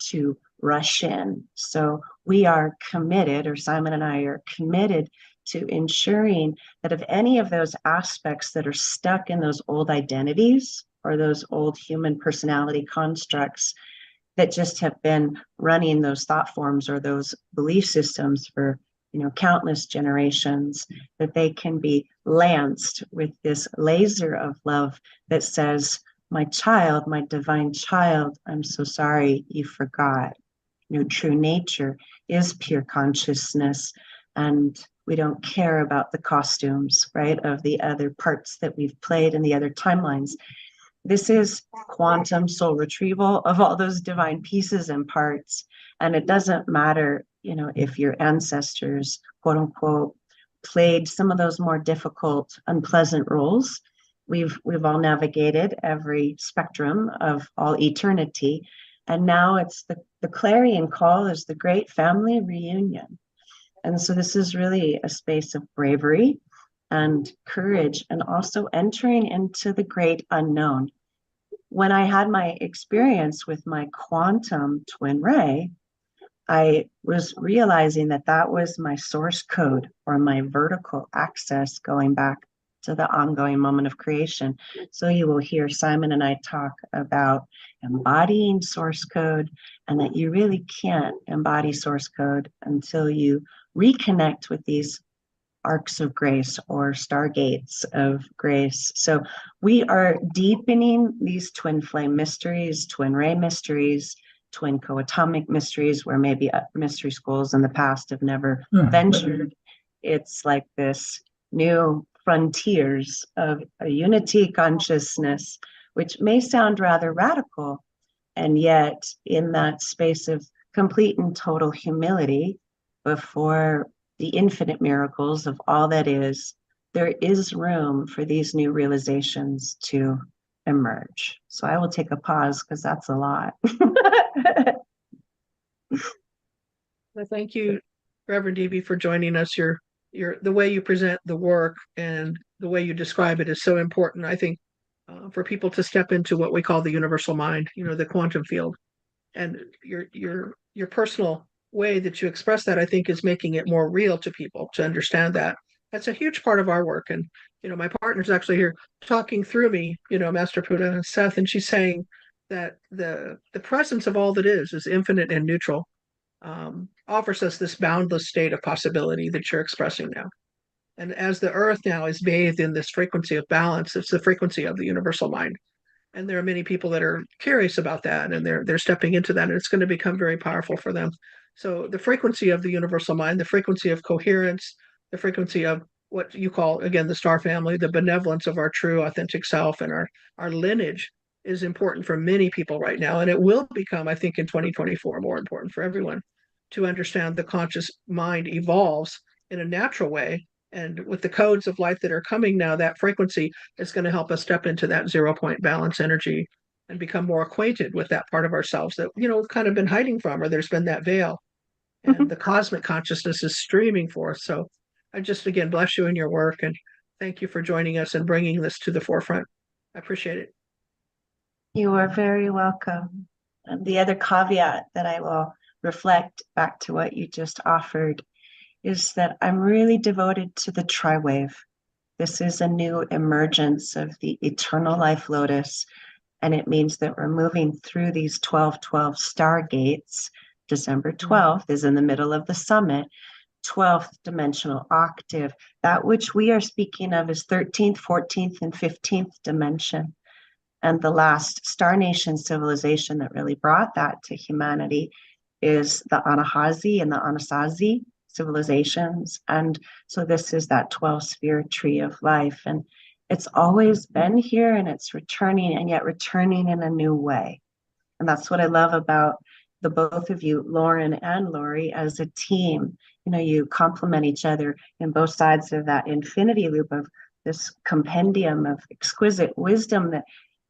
to rush in. So we are committed, or Simon and I are committed to ensuring that if any of those aspects that are stuck in those old identities or those old human personality constructs that just have been running those thought forms or those belief systems for countless generations, that they can be lanced with this laser of love that says, my child, my divine child, I'm so sorry you forgot. True nature is pure consciousness, and we don't care about the costumes, right, of the other parts that we've played in the other timelines. This is quantum soul retrieval of all those divine pieces and parts. And it doesn't matter, if your ancestors, quote unquote, played some of those more difficult, unpleasant roles. We've all navigated every spectrum of all eternity. And now it's the clarion call is the great family reunion. And so this is really a space of bravery and courage, and also entering into the great unknown. When I had my experience with my quantum twin ray, I was realizing that that was my source code, or my vertical access going back to the ongoing moment of creation. So you will hear Simon and I talk about embodying source code, and that you really can't embody source code until you reconnect with these arcs of grace or stargates of grace. So we are deepening these twin flame mysteries, twin ray mysteries, twin coatomic mysteries, where maybe mystery schools in the past have never ventured. It's like this new frontiers of a unity consciousness, which may sound rather radical. And yet in that space of complete and total humility before the infinite miracles of all that is, there is room for these new realizations to emerge. So I will take a pause because that's a lot. Well, thank you, Reverend Debbie, for joining us. The way you present the work and the way you describe it is so important, I think, for people to step into what we call the universal mind, the quantum field. And your personal way that you express that, I think, is making it more real to people to understand that. That's a huge part of our work. And, my partner's actually here talking through me, Master Puda and Seth, and she's saying that the presence of all that is infinite and neutral, offers us this boundless state of possibility that you're expressing now. And as the earth now is bathed in this frequency of balance, it's the frequency of the universal mind. And there are many people that are curious about that, and they're stepping into that, and it's going to become very powerful for them. So the frequency of the universal mind, the frequency of coherence, the frequency of what you call, again, the star family, the benevolence of our true authentic self and our lineage is important for many people right now. And it will become, I think, in 2024, more important for everyone to understand the conscious mind evolves in a natural way And with the codes of light that are coming now, that frequency is going to help us step into that 0 point balance energy and become more acquainted with that part of ourselves that, we've kind of been hiding from, or there's been that veil. And the cosmic consciousness is streaming forth. So I just, again, bless you in your work and thank you for joining us and bringing this to the forefront. I appreciate it. You are very welcome. And the other caveat that I will reflect back to what you just offered is that I'm really devoted to the tri-wave. This is a new emergence of the eternal life lotus, and it means that we're moving through these 12/12 stargates. December 12th is in the middle of the summit, 12th dimensional octave. That which we are speaking of is 13th, 14th, and 15th dimension. And the last Star Nation civilization that really brought that to humanity is the Anahazi and the Anasazi civilizations. And so this is that 12-sphere tree of life. And it's always been here and it's returning, and yet returning in a new way. And that's what I love about the both of you, Lauren and Lori, as a team. You complement each other in both sides of that infinity loop of this compendium of exquisite wisdom that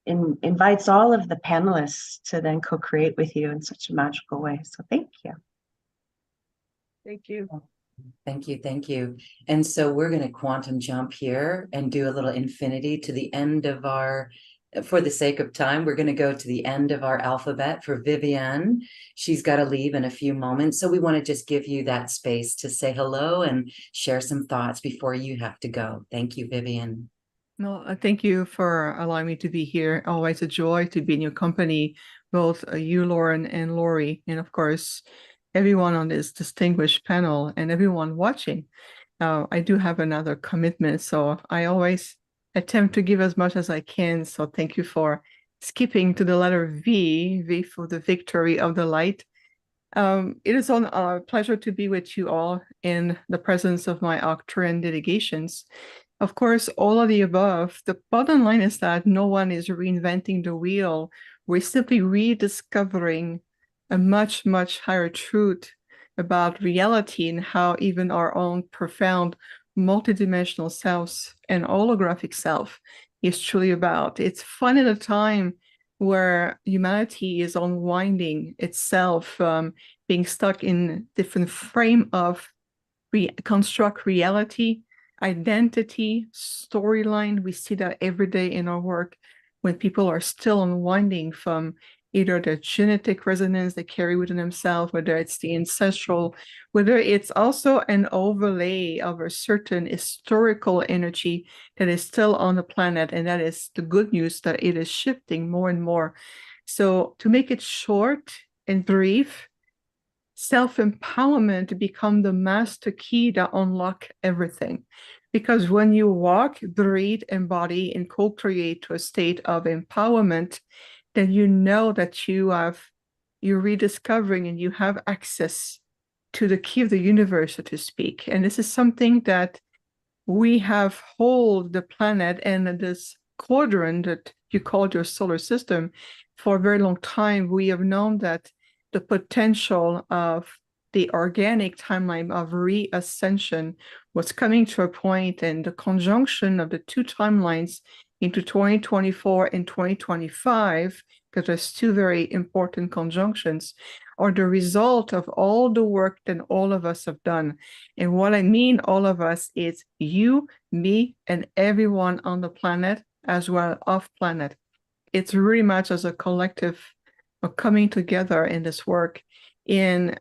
invites all of the panelists to then co-create with you in such a magical way. So thank you. Thank you. Thank you. Thank you. And so we're going to quantum jump here and do a little infinity to the end of for the sake of time, we're going to go to the end of our alphabet for Vivienne. She's got to leave in a few moments. So we want to just give you that space to say hello and share some thoughts before you have to go. Thank you, Vivienne. No, thank you for allowing me to be here. Always a joy to be in your company, both you, Lauren, and Lori, and of course, everyone on this distinguished panel and everyone watching. I do have another commitment, so I always attempt to give as much as I can. So thank you for skipping to the letter V, V for the victory of the light. It is a pleasure to be with you all in the presence of my Arcturian delegations. Of course, all of the above. The bottom line is that no one is reinventing the wheel. We're simply rediscovering a much, much higher truth about reality and how even our own profound multidimensional selves and holographic self is truly about. It's fun at a time where humanity is unwinding itself, being stuck in different frame of construct reality, identity, storyline. We see that every day in our work when people are still unwinding from either the genetic resonance they carry within themselves, whether it's the ancestral, whether it's also an overlay of a certain historical energy that is still on the planet. And that is the good news, that it is shifting more and more. So to make it short and brief, self-empowerment to become the master key that unlock everything. Because when you walk, breathe, embody, and co-create to a state of empowerment, then you know that you're rediscovering and you have access to the key of the universe, so to speak. And this is something that we have hold the planet and this quadrant that you called your solar system for a very long time. We have known that the potential of the organic timeline of reascension was coming to a point, and the conjunction of the two timelines into 2024 and 2025, because there's two very important conjunctions, are the result of all the work that all of us have done. And what I mean all of us is you, me, and everyone on the planet as well off planet. It's really much as a collective of coming together in this work. And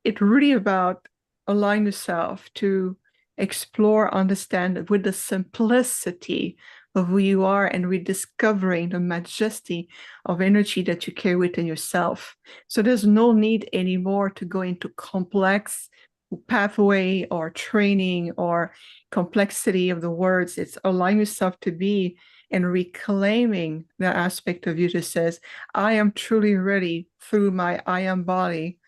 it's really about allowing yourself to explore, understand with the simplicity of who you are and rediscovering the majesty of energy that you carry within yourself. So there's no need anymore to go into complex pathway or training or complexity of the words. It's allowing yourself to be and reclaiming that aspect of you that says, I am truly ready through my I am body,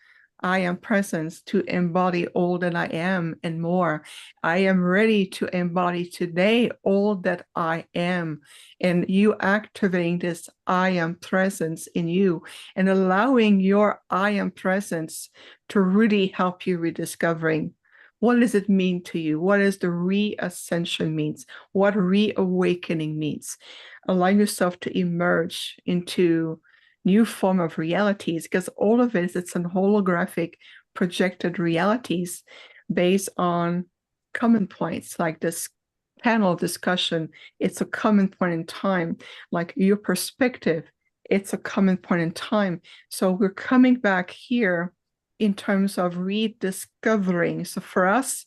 I am presence to embody all that I am and more. I am ready to embody today all that I am. And you activating this I am presence in you and allowing your I am presence to really help you rediscovering What does it mean to you? What does the reascension means? What reawakening means? Allow yourself to emerge into new form of realities, because all of it, it's an holographic projected realities based on common points, like this panel discussion. It's a common point in time, like your perspective, it's a common point in time. So we're coming back here in terms of rediscovering. So for us,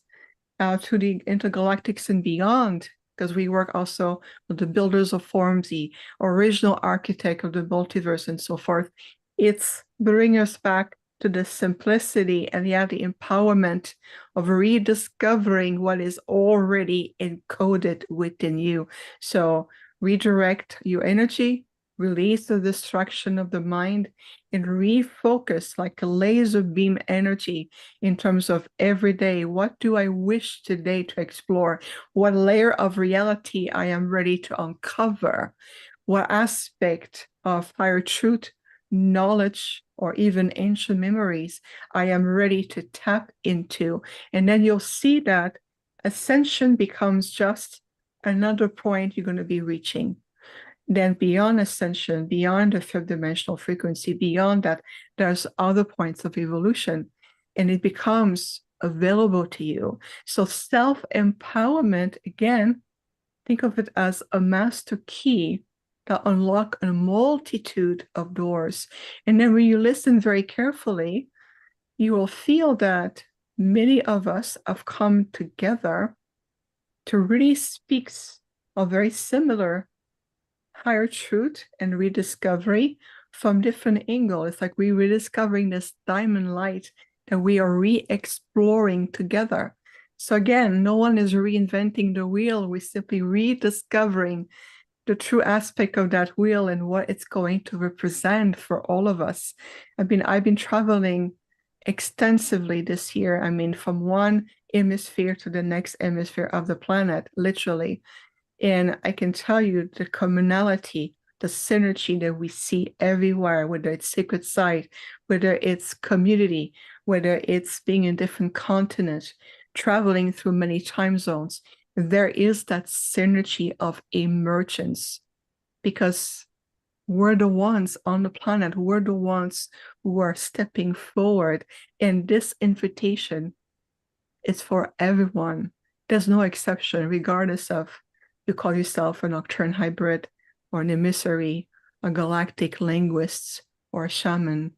to the intergalactics and beyond, because we work also with the builders of forms, the original architect of the multiverse and so forth, it's bringing us back to the simplicity and the empowerment of rediscovering what is already encoded within you. So redirect your energy, release the distraction of the mind, and refocus like a laser beam energy in terms of every day. What do I wish today to explore? What layer of reality I am ready to uncover? What aspect of higher truth, knowledge, or even ancient memories I am ready to tap into? And then you'll see that ascension becomes just another point you're going to be reaching. Then beyond ascension, beyond the fifth dimensional frequency, beyond that, there's other points of evolution, and it becomes available to you. So self-empowerment, again, think of it as a master key that unlock a multitude of doors. And then when you listen very carefully, you will feel that many of us have come together to really speak a very similar higher truth and rediscovery from different angles. It's like we're rediscovering this diamond light that we are re-exploring together. So again, no one is reinventing the wheel. We're simply rediscovering the true aspect of that wheel and what it's going to represent for all of us. I've been traveling extensively this year. I mean, from one hemisphere to the next hemisphere of the planet, literally. And I can tell you the commonality, the synergy that we see everywhere, whether it's sacred site, whether it's community, whether it's being in different continents, traveling through many time zones, there is that synergy of emergence, because we're the ones on the planet, we're the ones who are stepping forward. And this invitation is for everyone. There's no exception, regardless of you call yourself a nocturne hybrid or an emissary, a galactic linguist, or a shaman.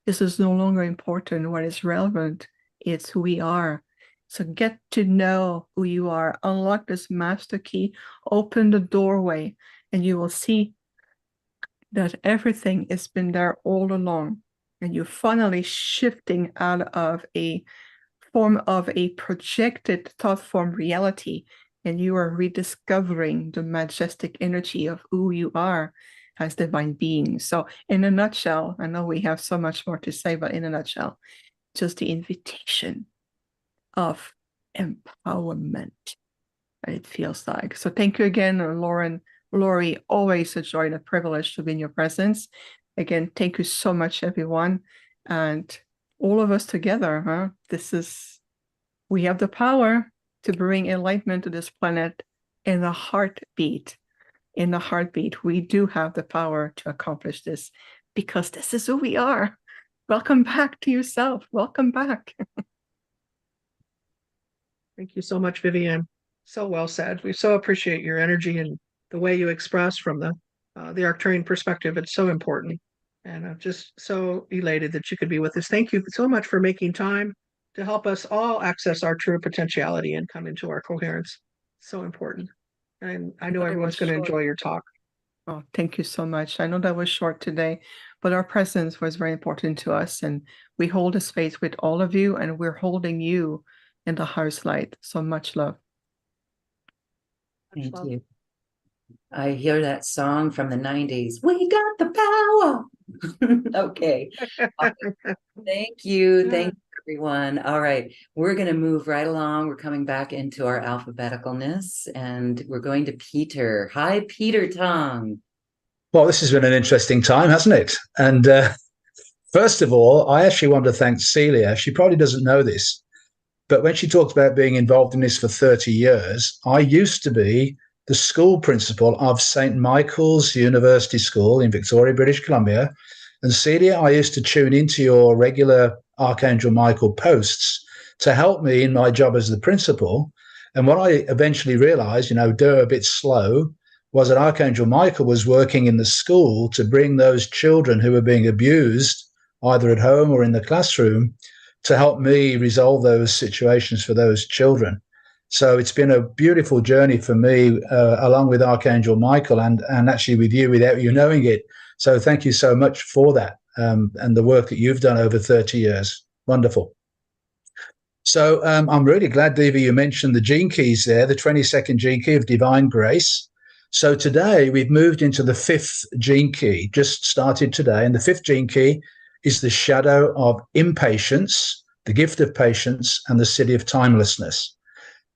This is no longer important. What is relevant is who we are. So get to know who you are, unlock this master key, open the doorway, and you will see that everything has been there all along. And you're finally shifting out of a form of a projected thought form reality, and you are rediscovering the majestic energy of who you are as divine beings. So in a nutshell, I know we have so much more to say, but in a nutshell, just the invitation of empowerment that it feels like. So thank you again, Lori, always a joy and a privilege to be in your presence. Again, thank you so much, everyone. And all of us together, we have the power to bring enlightenment to this planet in a heartbeat. In a heartbeat, we do have the power to accomplish this, because this is who we are. Welcome back to yourself. Welcome back. Thank you so much, Viviane. So well said. We so appreciate your energy and the way you express from the Arcturian perspective. It's so important. And I'm just so elated that you could be with us. Thank you so much for making time to help us all access our true potentiality and come into our coherence. So important. And I know everyone's going to enjoy your talk. Oh, thank you so much. I know that was short today, but our presence was very important to us. And we hold a space with all of you, and we're holding you in the highest light. So much love. Thank you. I hear that song from the 90s. We got the power. Okay. Thank you. Thank you, everyone. All right. We're going to move right along. We're coming back into our alphabeticalness, and we're going to Peter. Hi, Peter Tong. Well, this has been an interesting time, hasn't it? And first of all, I actually want to thank Celia. She probably doesn't know this, But when she talked about being involved in this for 30 years, I used to be the school principal of St. Michael's University School in Victoria, British Columbia. And Celia, I used to tune into your regular Archangel Michael posts to help me in my job as the principal. And what I eventually realized, a bit slow, was that Archangel Michael was working in the school to bring those children who were being abused, either at home or in the classroom, to help me resolve those situations for those children. So it's been a beautiful journey for me, along with Archangel Michael and actually with you without you knowing it. So thank you so much for that, and the work that you've done over 30 years. Wonderful. So I'm really glad, Diva, you mentioned the gene keys there, the 22nd gene key of divine grace. So today we've moved into the 5th gene key, just started today. And the 5th gene key is the shadow of impatience, the gift of patience, and the city of timelessness.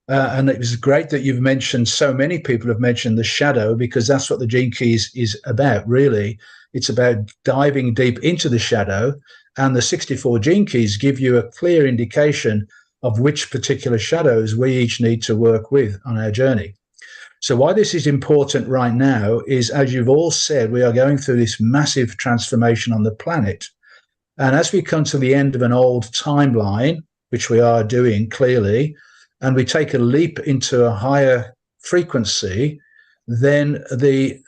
And it was great that you've mentioned, so many people have mentioned the shadow, because that's what the gene keys is about, really. It's about diving deep into the shadow, and the 64 gene keys give you a clear indication of which particular shadows we each need to work with on our journey. So why this is important right now is, as you've all said, we are going through this massive transformation on the planet. And as we come to the end of an old timeline, which we are doing clearly, and we take a leap into a higher frequency, then the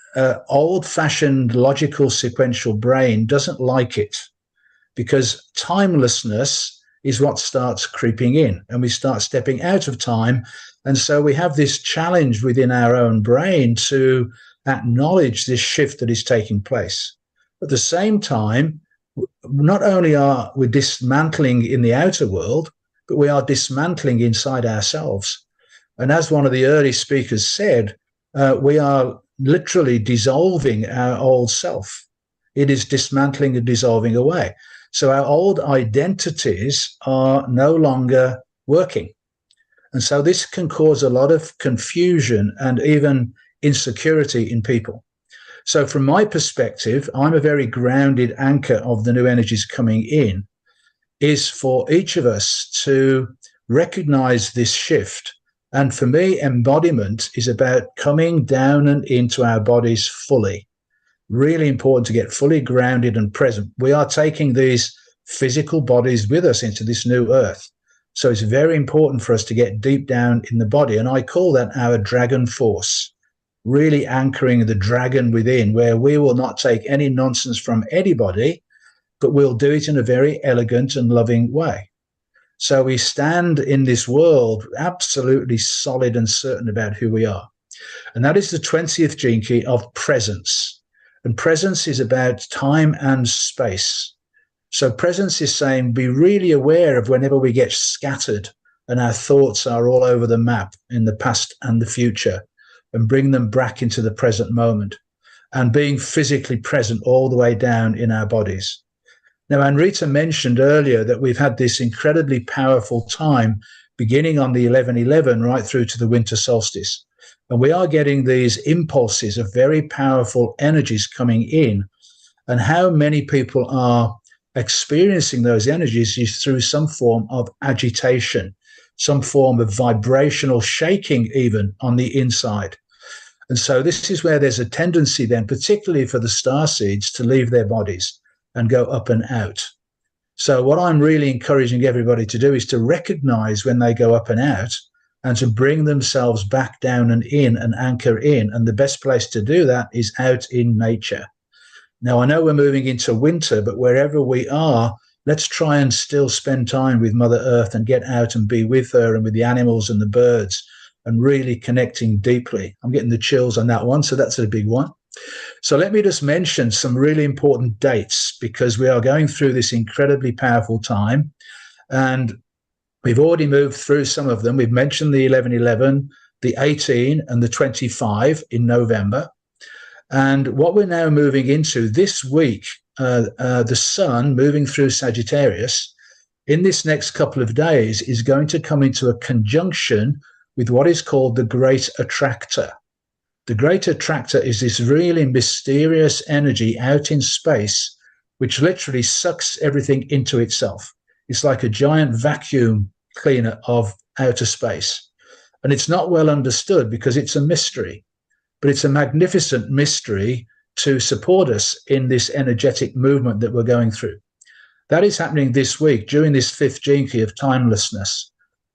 old-fashioned logical sequential brain doesn't like it, because timelessness is what starts creeping in, and we start stepping out of time. And so we have this challenge within our own brain to acknowledge this shift that is taking place. At the same time, not only are we dismantling in the outer world, but we are dismantling inside ourselves. And as one of the early speakers said, we are literally dissolving our old self. It is dismantling and dissolving away. So our old identities are no longer working. And so this can cause a lot of confusion and even insecurity in people. So from my perspective, I'm a very grounded anchor of the new energies coming in, is for each of us to recognize this shift. And for me, embodiment is about coming down and into our bodies fully. Really important to get fully grounded and present. We are taking these physical bodies with us into this new earth. So it's very important for us to get deep down in the body. And I call that our dragon force, really anchoring the dragon within, where we will not take any nonsense from anybody, but we'll do it in a very elegant and loving way. So we stand in this world absolutely solid and certain about who we are. And that is the 20th gene key of presence. And presence is about time and space. So presence is saying, be really aware of whenever we get scattered and our thoughts are all over the map in the past and the future, and bring them back into the present moment, and being physically present all the way down in our bodies. Now, Anrita mentioned earlier that we've had this incredibly powerful time beginning on the 11/11 right through to the winter solstice. And we are getting these impulses of very powerful energies coming in. And how many people are experiencing those energies is through some form of agitation, some form of vibrational shaking even on the inside. And so this is where there's a tendency then, particularly for the starseeds, to leave their bodies and go up and out. So what I'm really encouraging everybody to do is to recognize when they go up and out, and to bring themselves back down and in and anchor in. And the best place to do that is out in nature. Now, I know we're moving into winter, but wherever we are, let's try and still spend time with Mother Earth and get out and be with her and with the animals and the birds, and really connecting deeply. I'm getting the chills on that one, so that's a big one. So let me just mention some really important dates, because we are going through this incredibly powerful time. And we've already moved through some of them. We've mentioned the 11/11, the 18 and the 25 in November. And what we're now moving into this week, the sun moving through Sagittarius in this next couple of days is going to come into a conjunction with what is called the Great Attractor. The Great Attractor is this really mysterious energy out in space, which literally sucks everything into itself. It's like a giant vacuum cleaner of outer space. And it's not well understood because it's a mystery, but it's a magnificent mystery to support us in this energetic movement that we're going through. That is happening this week during this fifth gene key of timelessness.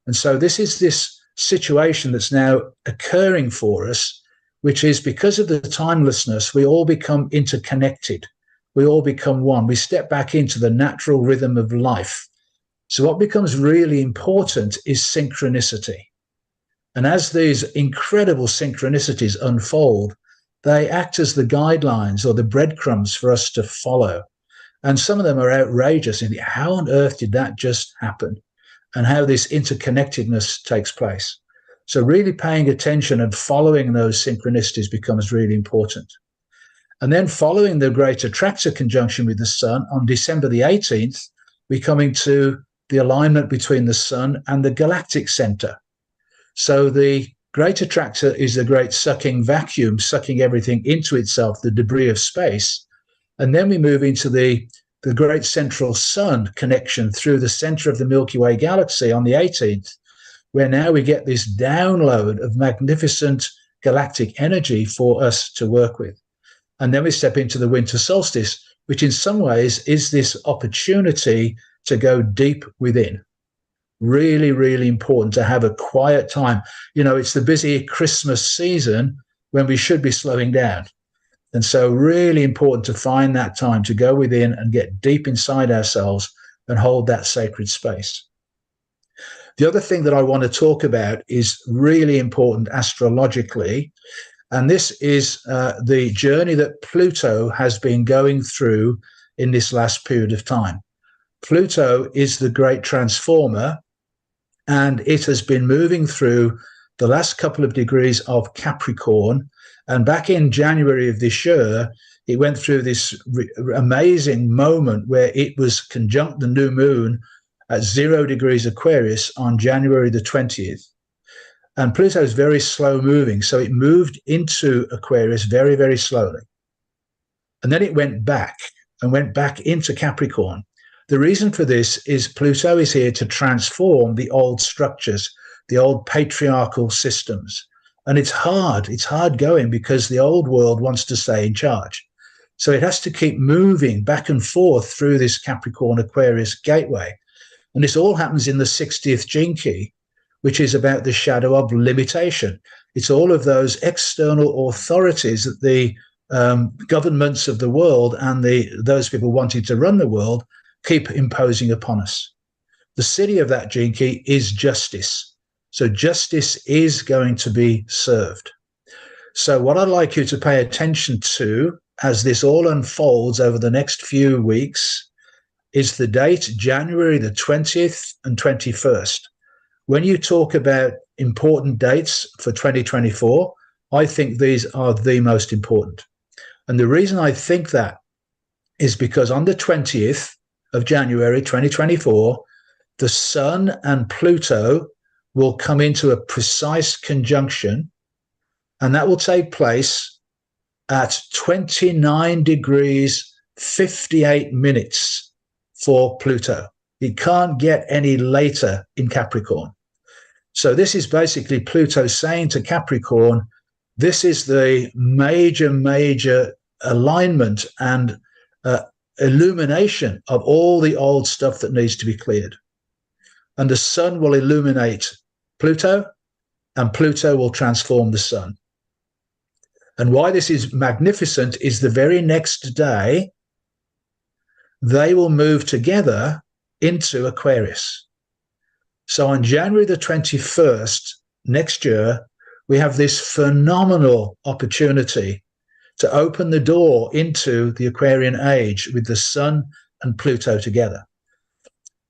And so this is this situation that's now occurring for us, which is because of the timelessness, we all become interconnected. We all become one. We step back into the natural rhythm of life. So what becomes really important is synchronicity. And as these incredible synchronicities unfold, they act as the guidelines or the breadcrumbs for us to follow. And some of them are outrageous. And how on earth did that just happen? And how this interconnectedness takes place. So really paying attention and following those synchronicities becomes really important. And then following the great attractor conjunction with the sun on December the 18th, we come into the alignment between the sun and the galactic center. So the great attractor is the great sucking vacuum, sucking everything into itself, the debris of space. And then we move into the great central sun connection through the center of the Milky Way galaxy on the 18th, where now we get this download of magnificent galactic energy for us to work with. And then we step into the winter solstice, which in some ways is this opportunity to go deep within. Really, really important to have a quiet time. You know, it's the busy Christmas season when we should be slowing down. And so really important to find that time to go within and get deep inside ourselves and hold that sacred space. The other thing that I want to talk about is really important astrologically, and this is the journey that Pluto has been going through in this last period of time. Pluto is the great transformer, and it has been moving through the last couple of degrees of Capricorn. And back in January of this year, it went through this amazing moment where it was conjunct the new moon at 0 degrees Aquarius on January the 20th. And Pluto is very slow moving, so it moved into Aquarius very, very slowly. And then it went back into Capricorn. The reason for this is Pluto is here to transform the old structures, the old patriarchal systems. And it's hard going because the old world wants to stay in charge. So it has to keep moving back and forth through this Capricorn Aquarius gateway. And this all happens in the 60th gene key, which is about the shadow of limitation. It's all of those external authorities that the governments of the world and those people wanting to run the world keep imposing upon us. The city of that gene key is justice. So justice is going to be served. So what I'd like you to pay attention to as this all unfolds over the next few weeks is the date January the 20th and 21st. When you talk about important dates for 2024, I think these are the most important. And the reason I think that is because on the 20th of January 2024, the Sun and Pluto will come into a precise conjunction, and that will take place at 29 degrees 58 minutes for Pluto. It can't get any later in Capricorn. So this is basically Pluto saying to Capricorn, this is the major alignment and illumination of all the old stuff that needs to be cleared. And the sun will illuminate Pluto, and Pluto will transform the sun. And why this is magnificent is the very next day, they will move together into Aquarius. So on January the 21st next year, we have this phenomenal opportunity to open the door into the Aquarian age with the Sun and Pluto together.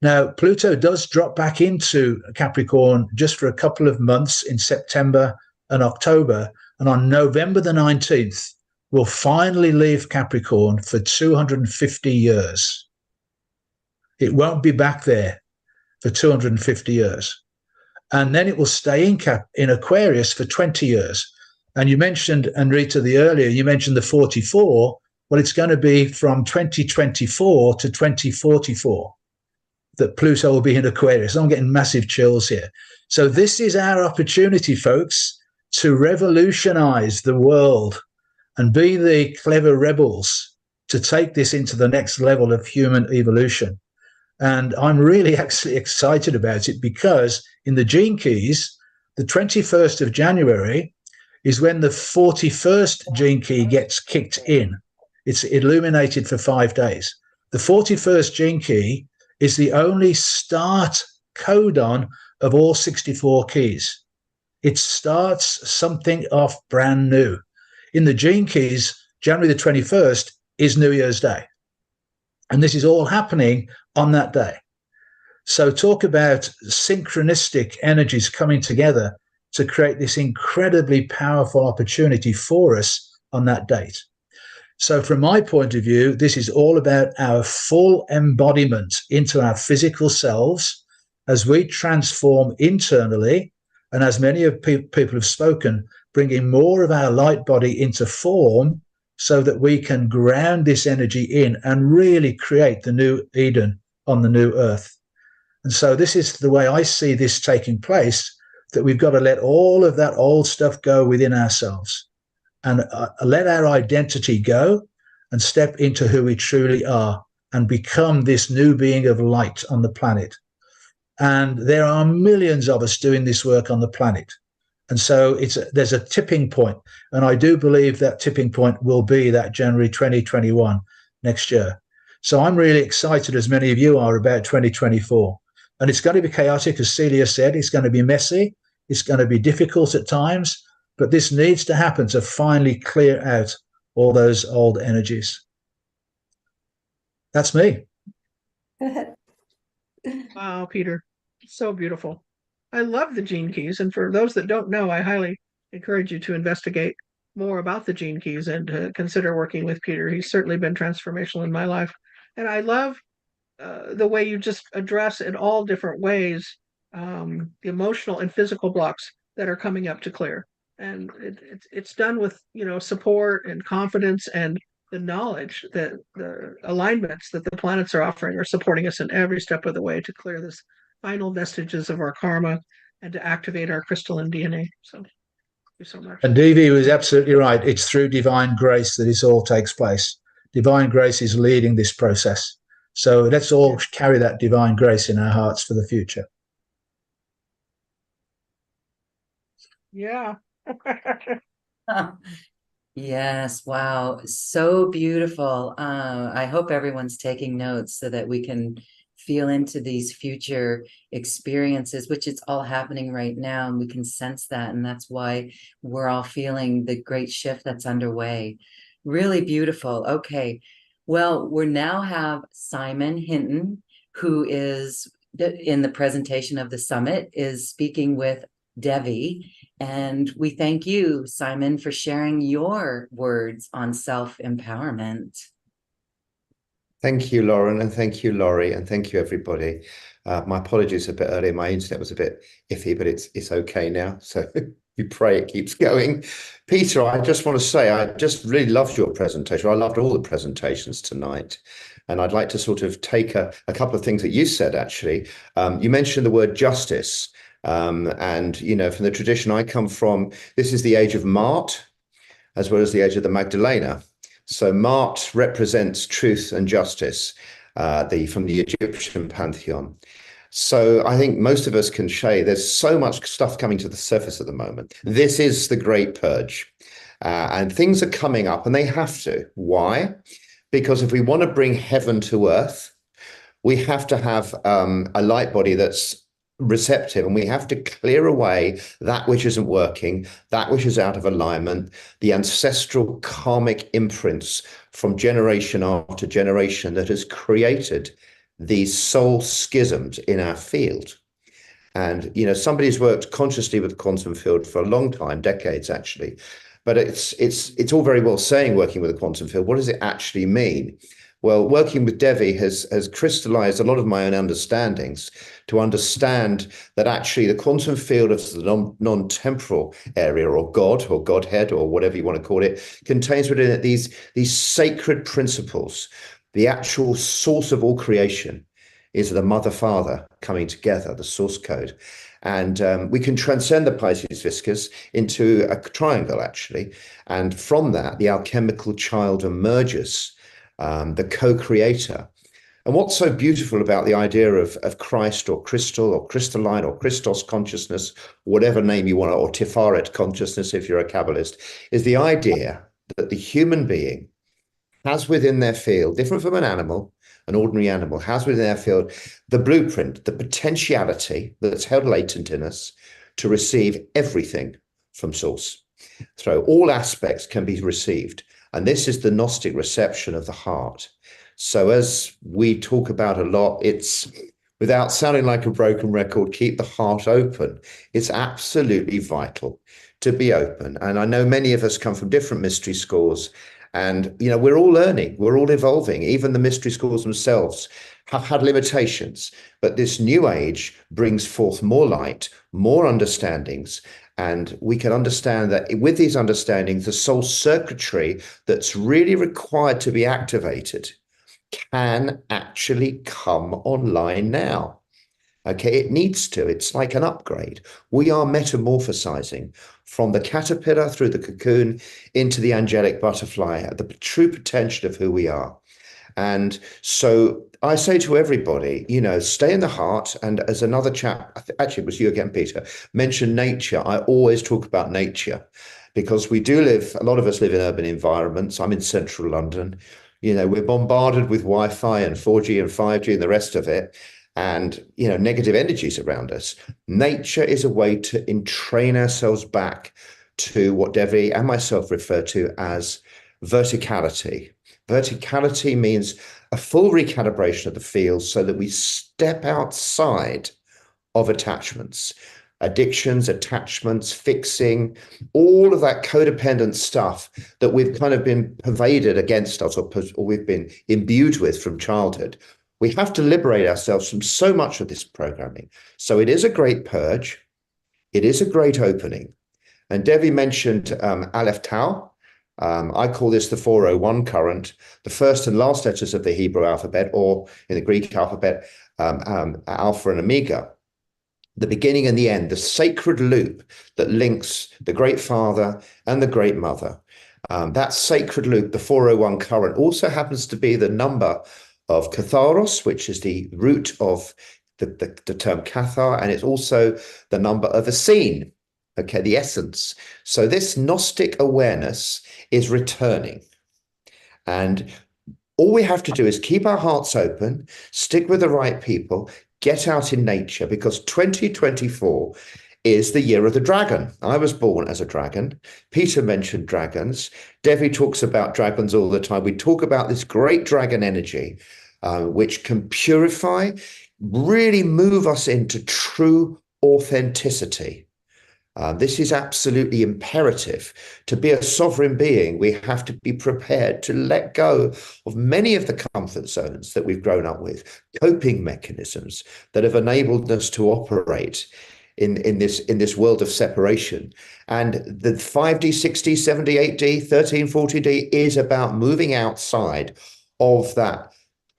Now, Pluto does drop back into Capricorn just for a couple of months in September and October. And on November the 19th, we'll finally leave Capricorn for 250 years. It won't be back there for 250 years. And then it will stay in Aquarius for 20 years. And you mentioned, Anrita, you mentioned the 44. Well, it's going to be from 2024 to 2044. that Pluto will be in Aquarius. I'm getting massive chills here. So this is our opportunity, folks, to revolutionize the world and be the clever rebels to take this into the next level of human evolution. And I'm really actually excited about it, because in the Gene Keys, the 21st of January is when the 41st Gene Key gets kicked in. It's illuminated for 5 days. The 41st Gene Key is the only start codon of all 64 keys. It starts something off brand new. In the Gene Keys, January the 21st is New Year's Day. And this is all happening on that day. So talk about synchronistic energies coming together to create this incredibly powerful opportunity for us on that date. So from my point of view, this is all about our full embodiment into our physical selves as we transform internally. And as many of people have spoken, bringing more of our light body into form so that we can ground this energy in and really create the new Eden on the new earth. And so this is the way I see this taking place, that we've got to let all of that old stuff go within ourselves and let our identity go and step into who we truly are and become this new being of light on the planet. And there are millions of us doing this work on the planet. And so there's a tipping point. And I do believe that tipping point will be that January 2021 next year. So I'm really excited, as many of you are, about 2024. And it's going to be chaotic, as Celia said. It's going to be messy. It's going to be difficult at times. But this needs to happen to finally clear out all those old energies. That's me. Wow, Peter, so beautiful. I love the Gene Keys. And for those that don't know, I highly encourage you to investigate more about the Gene Keys and to consider working with Peter. He's certainly been transformational in my life. And I love the way you just address in all different ways the emotional and physical blocks that are coming up to clear. And it's done with, support and confidence and the knowledge that the alignments that the planets are offering are supporting us in every step of the way to clear this final vestiges of our karma and to activate our crystalline DNA. So thank you so much. And Devi was absolutely right. It's through divine grace that this all takes place. Divine grace is leading this process. So let's all carry that divine grace in our hearts for the future. Yeah. Yes, wow, so beautiful. I hope everyone's taking notes so that we can feel into these future experiences, which it's all happening right now, and we can sense that, and that's why we're all feeling the great shift that's underway. Really beautiful. Okay, well, we now have Simon Hinton, who is in the presentation of the summit, is speaking with Devi. And we thank you, Simon, for sharing your words on self-empowerment. Thank you, Lauren, and thank you, Laurie, and thank you, everybody. My apologies a bit earlier. My internet was a bit iffy, but it's okay now. So we pray it keeps going. Peter, I just want to say, I just really loved your presentation. I loved all the presentations tonight. And I'd like to sort of take a couple of things that you said, actually. You mentioned the word justice. And, from the tradition I come from, this is the age of Mart, as well as the age of the Magdalena. So Mart represents truth and justice, from the Egyptian pantheon. So I think most of us can say there's so much stuff coming to the surface at the moment. This is the great purge. And things are coming up, and they have to. Why? Because if we want to bring heaven to earth, we have to have a light body that's receptive, and we have to clear away that which isn't working, that which is out of alignment, the ancestral karmic imprints from generation after generation that has created these soul schisms in our field. And somebody's worked consciously with the quantum field for a long time, decades actually, but it's all very well saying working with a quantum field. What does it actually mean? Well, working with Devi has crystallized a lot of my own understandings to understand that actually the quantum field of the non-temporal area, or God or Godhead or whatever you want to call it, contains within it these sacred principles, the actual source of all creation. is the mother-father coming together, the source code. And we can transcend the Pisces viscous into a triangle, actually. And from that, the alchemical child emerges, the co-creator. And what's so beautiful about the idea of Christ or crystal or crystalline or Christos consciousness, whatever name you want, or Tiferet consciousness if you're a Kabbalist, is the idea that the human being has within their field, different from an animal, an ordinary animal, has within their field the blueprint, the potentiality that's held latent in us to receive everything from source. So all aspects can be received. And this is the Gnostic reception of the heart. So as we talk about a lot, it's, without sounding like a broken record, keep the heart open. It's absolutely vital to be open. And I know many of us come from different mystery schools, and, you know, we're all learning, we're all evolving. Even the mystery schools themselves have had limitations, but this new age brings forth more light, more understandings. And we can understand that with these understandings, the soul circuitry that's really required to be activated can actually come online now. Okay, it needs to. It's like an upgrade. We are metamorphosizing from the caterpillar through the cocoon into the angelic butterfly, the true potential of who we are. And so I say to everybody, you know, stay in the heart. And as another chap, actually it was you again, Peter, mentioned nature. I always talk about nature because we do live, a lot of us live in urban environments. I'm in central London. You know, we're bombarded with Wi-Fi and 4G and 5G and the rest of it. And, you know, negative energies around us. Nature is a way to entrain ourselves back to what Devi and myself refer to as verticality. Verticality means a full recalibration of the field so that we step outside of attachments, addictions, attachments, fixing, all of that codependent stuff that we've kind of been pervaded against us or we've been imbued with from childhood. We have to liberate ourselves from so much of this programming. So it is a great purge. It is a great opening. And Devi mentioned Aleph Tau. I call this the 401 current, the first and last letters of the Hebrew alphabet, or in the Greek alphabet, Alpha and Omega. The beginning and the end, the sacred loop that links the Great Father and the Great Mother. That sacred loop, the 401 current, also happens to be the number of Catharos, which is the root of the term Cathar, and it's also the number of Essene, okay, the essence. So this Gnostic awareness is returning. And all we have to do is keep our hearts open, stick with the right people, get out in nature, because 2024 is the year of the dragon. I was born as a dragon. Peter mentioned dragons. Devi talks about dragons all the time. We talk about this great dragon energy, which can purify, really move us into true authenticity. This is absolutely imperative. To be a sovereign being, we have to be prepared to let go of many of the comfort zones that we've grown up with, coping mechanisms that have enabled us to operate in this world of separation. And the 5D, 6D, 7D, 8D, 13, 40D is about moving outside of that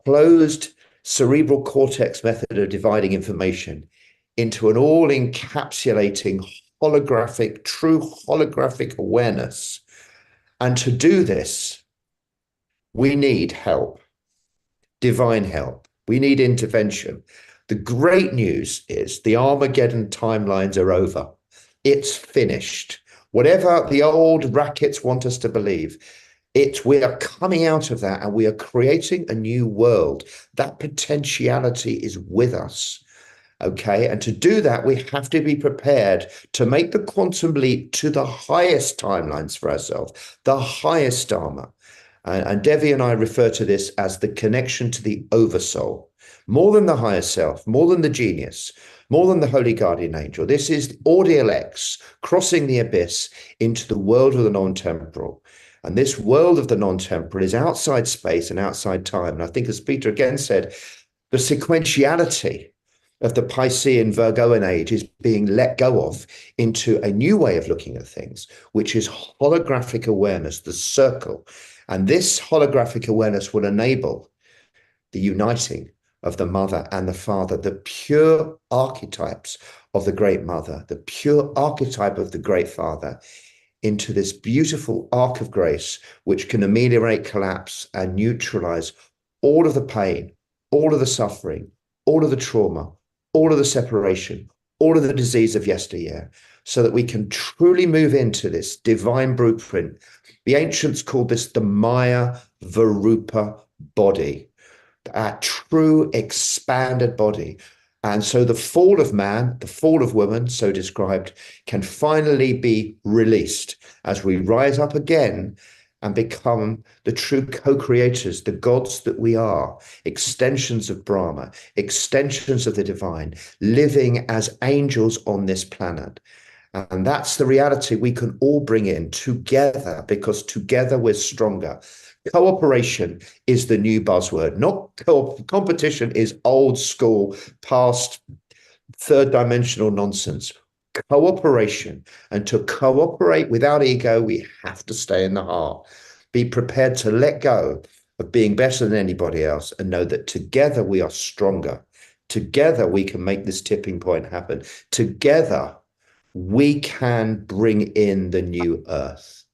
closed cerebral cortex method of dividing information into an all-encapsulating holographic, true holographic awareness. And to do this, we need help, divine help. We need intervention. The great news is the Armageddon timelines are over. It's finished. Whatever the old rackets want us to believe, we are coming out of that and we are creating a new world. That potentiality is with us. Okay, and to do that, we have to be prepared to make the quantum leap to the highest timelines for ourselves, the highest Dharma. And Devi and I refer to this as the connection to the oversoul, more than the higher self, more than the genius, more than the holy guardian angel. This is Audial X, crossing the abyss into the world of the non-temporal. And this world of the non-temporal is outside space and outside time. And I think, as Peter again said, the sequentiality of the Piscean Virgoan age is being let go of into a new way of looking at things, which is holographic awareness, the circle. And this holographic awareness will enable the uniting of the mother and the father, the pure archetypes of the great mother, the pure archetype of the great father, into this beautiful arc of grace, which can ameliorate collapse and neutralize all of the pain, all of the suffering, all of the trauma, all of the separation, all of the disease of yesteryear, so that we can truly move into this divine blueprint. The ancients called this the Maya Varupa body, a true expanded body. And so the fall of man, the fall of woman, so described, can finally be released as we rise up again and become the true co-creators, the gods that we are, extensions of Brahma, extensions of the divine, living as angels on this planet. And that's the reality we can all bring in together, because together we're stronger. Cooperation is the new buzzword. Not competition is old school, past third dimensional nonsense. Cooperation. And to cooperate without ego, we have to stay in the heart. Be prepared to let go of being better than anybody else and know that together we are stronger. Together we can make this tipping point happen. Together we can bring in the new earth.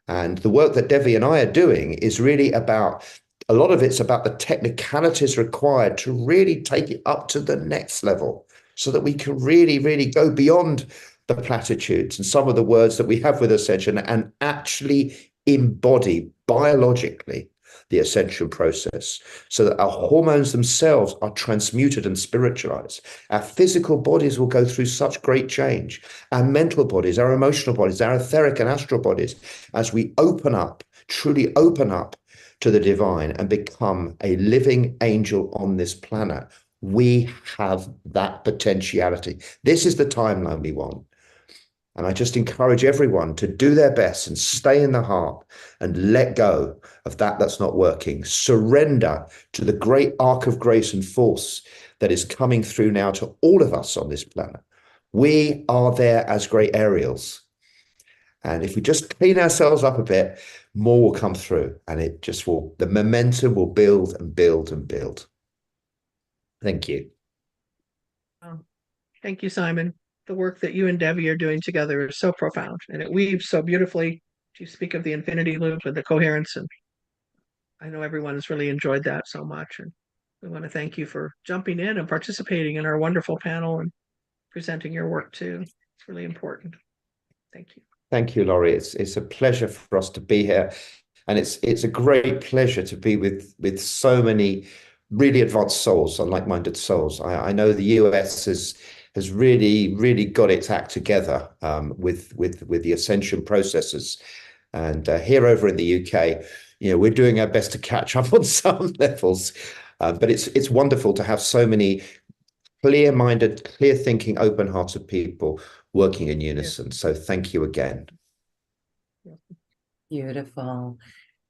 And the work that Devi and I are doing is really about, a lot of it's about the technicalities required to really take it up to the next level, so that we can really, really go beyond the platitudes and some of the words that we have with Ascension and actually embody biologically the Ascension process, so that our hormones themselves are transmuted and spiritualized. Our physical bodies will go through such great change. Our mental bodies, our emotional bodies, our etheric and astral bodies, as we open up, truly open up to the divine and become a living angel on this planet. We have that potentiality. This is the timeline we want. And I just encourage everyone to do their best and stay in the heart and let go of that's not working. Surrender to the great arc of grace and force that is coming through now to all of us on this planet. We are there as great Ariels. And if we just clean ourselves up a bit, more will come through, and it just will, the momentum will build and build and build. Thank you. Thank you, Simon. The work that you and Devi are doing together is so profound, and it weaves so beautifully. You speak of the infinity loop and the coherence, and I know everyone has really enjoyed that so much. And we want to thank you for jumping in and participating in our wonderful panel and presenting your work too. It's really important. Thank you. Thank you, Laurie. It's a pleasure for us to be here, and it's a great pleasure to be with so many really advanced souls and like-minded souls. I know the US has really got its act together with the Ascension processes, and here over in the UK, we're doing our best to catch up on some levels, but it's wonderful to have so many clear-minded, clear-thinking, open-hearted people working in unison. So thank you again. Beautiful.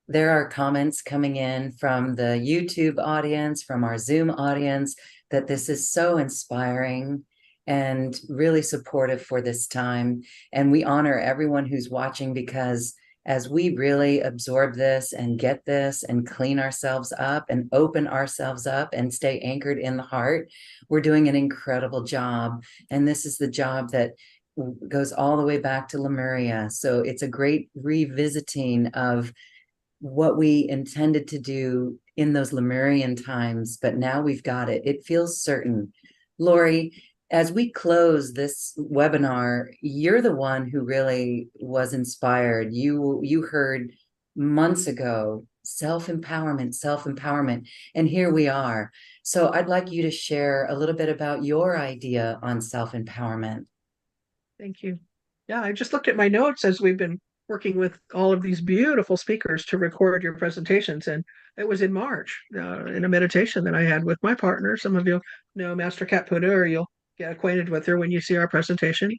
There are comments coming in from the YouTube audience, from our Zoom audience, that this is so inspiring and really supportive for this time. And we honor everyone who's watching, because as we really absorb this and get this and clean ourselves up and open ourselves up and stay anchored in the heart, we're doing an incredible job. And this is the job that goes all the way back to Lemuria. So it's a great revisiting of what we intended to do in those Lemurian times, but now we've got it. It feels certain. Lori, as we close this webinar, you're the one who really was inspired. You heard months ago, self-empowerment, and here we are. So I'd like you to share a little bit about your idea on self-empowerment. Thank you. Yeah, I just looked at my notes as we've been working with all of these beautiful speakers to record your presentations. And it was in March in a meditation that I had with my partner. Some of you know Master Kat Puda, or you'll get acquainted with her when you see our presentation.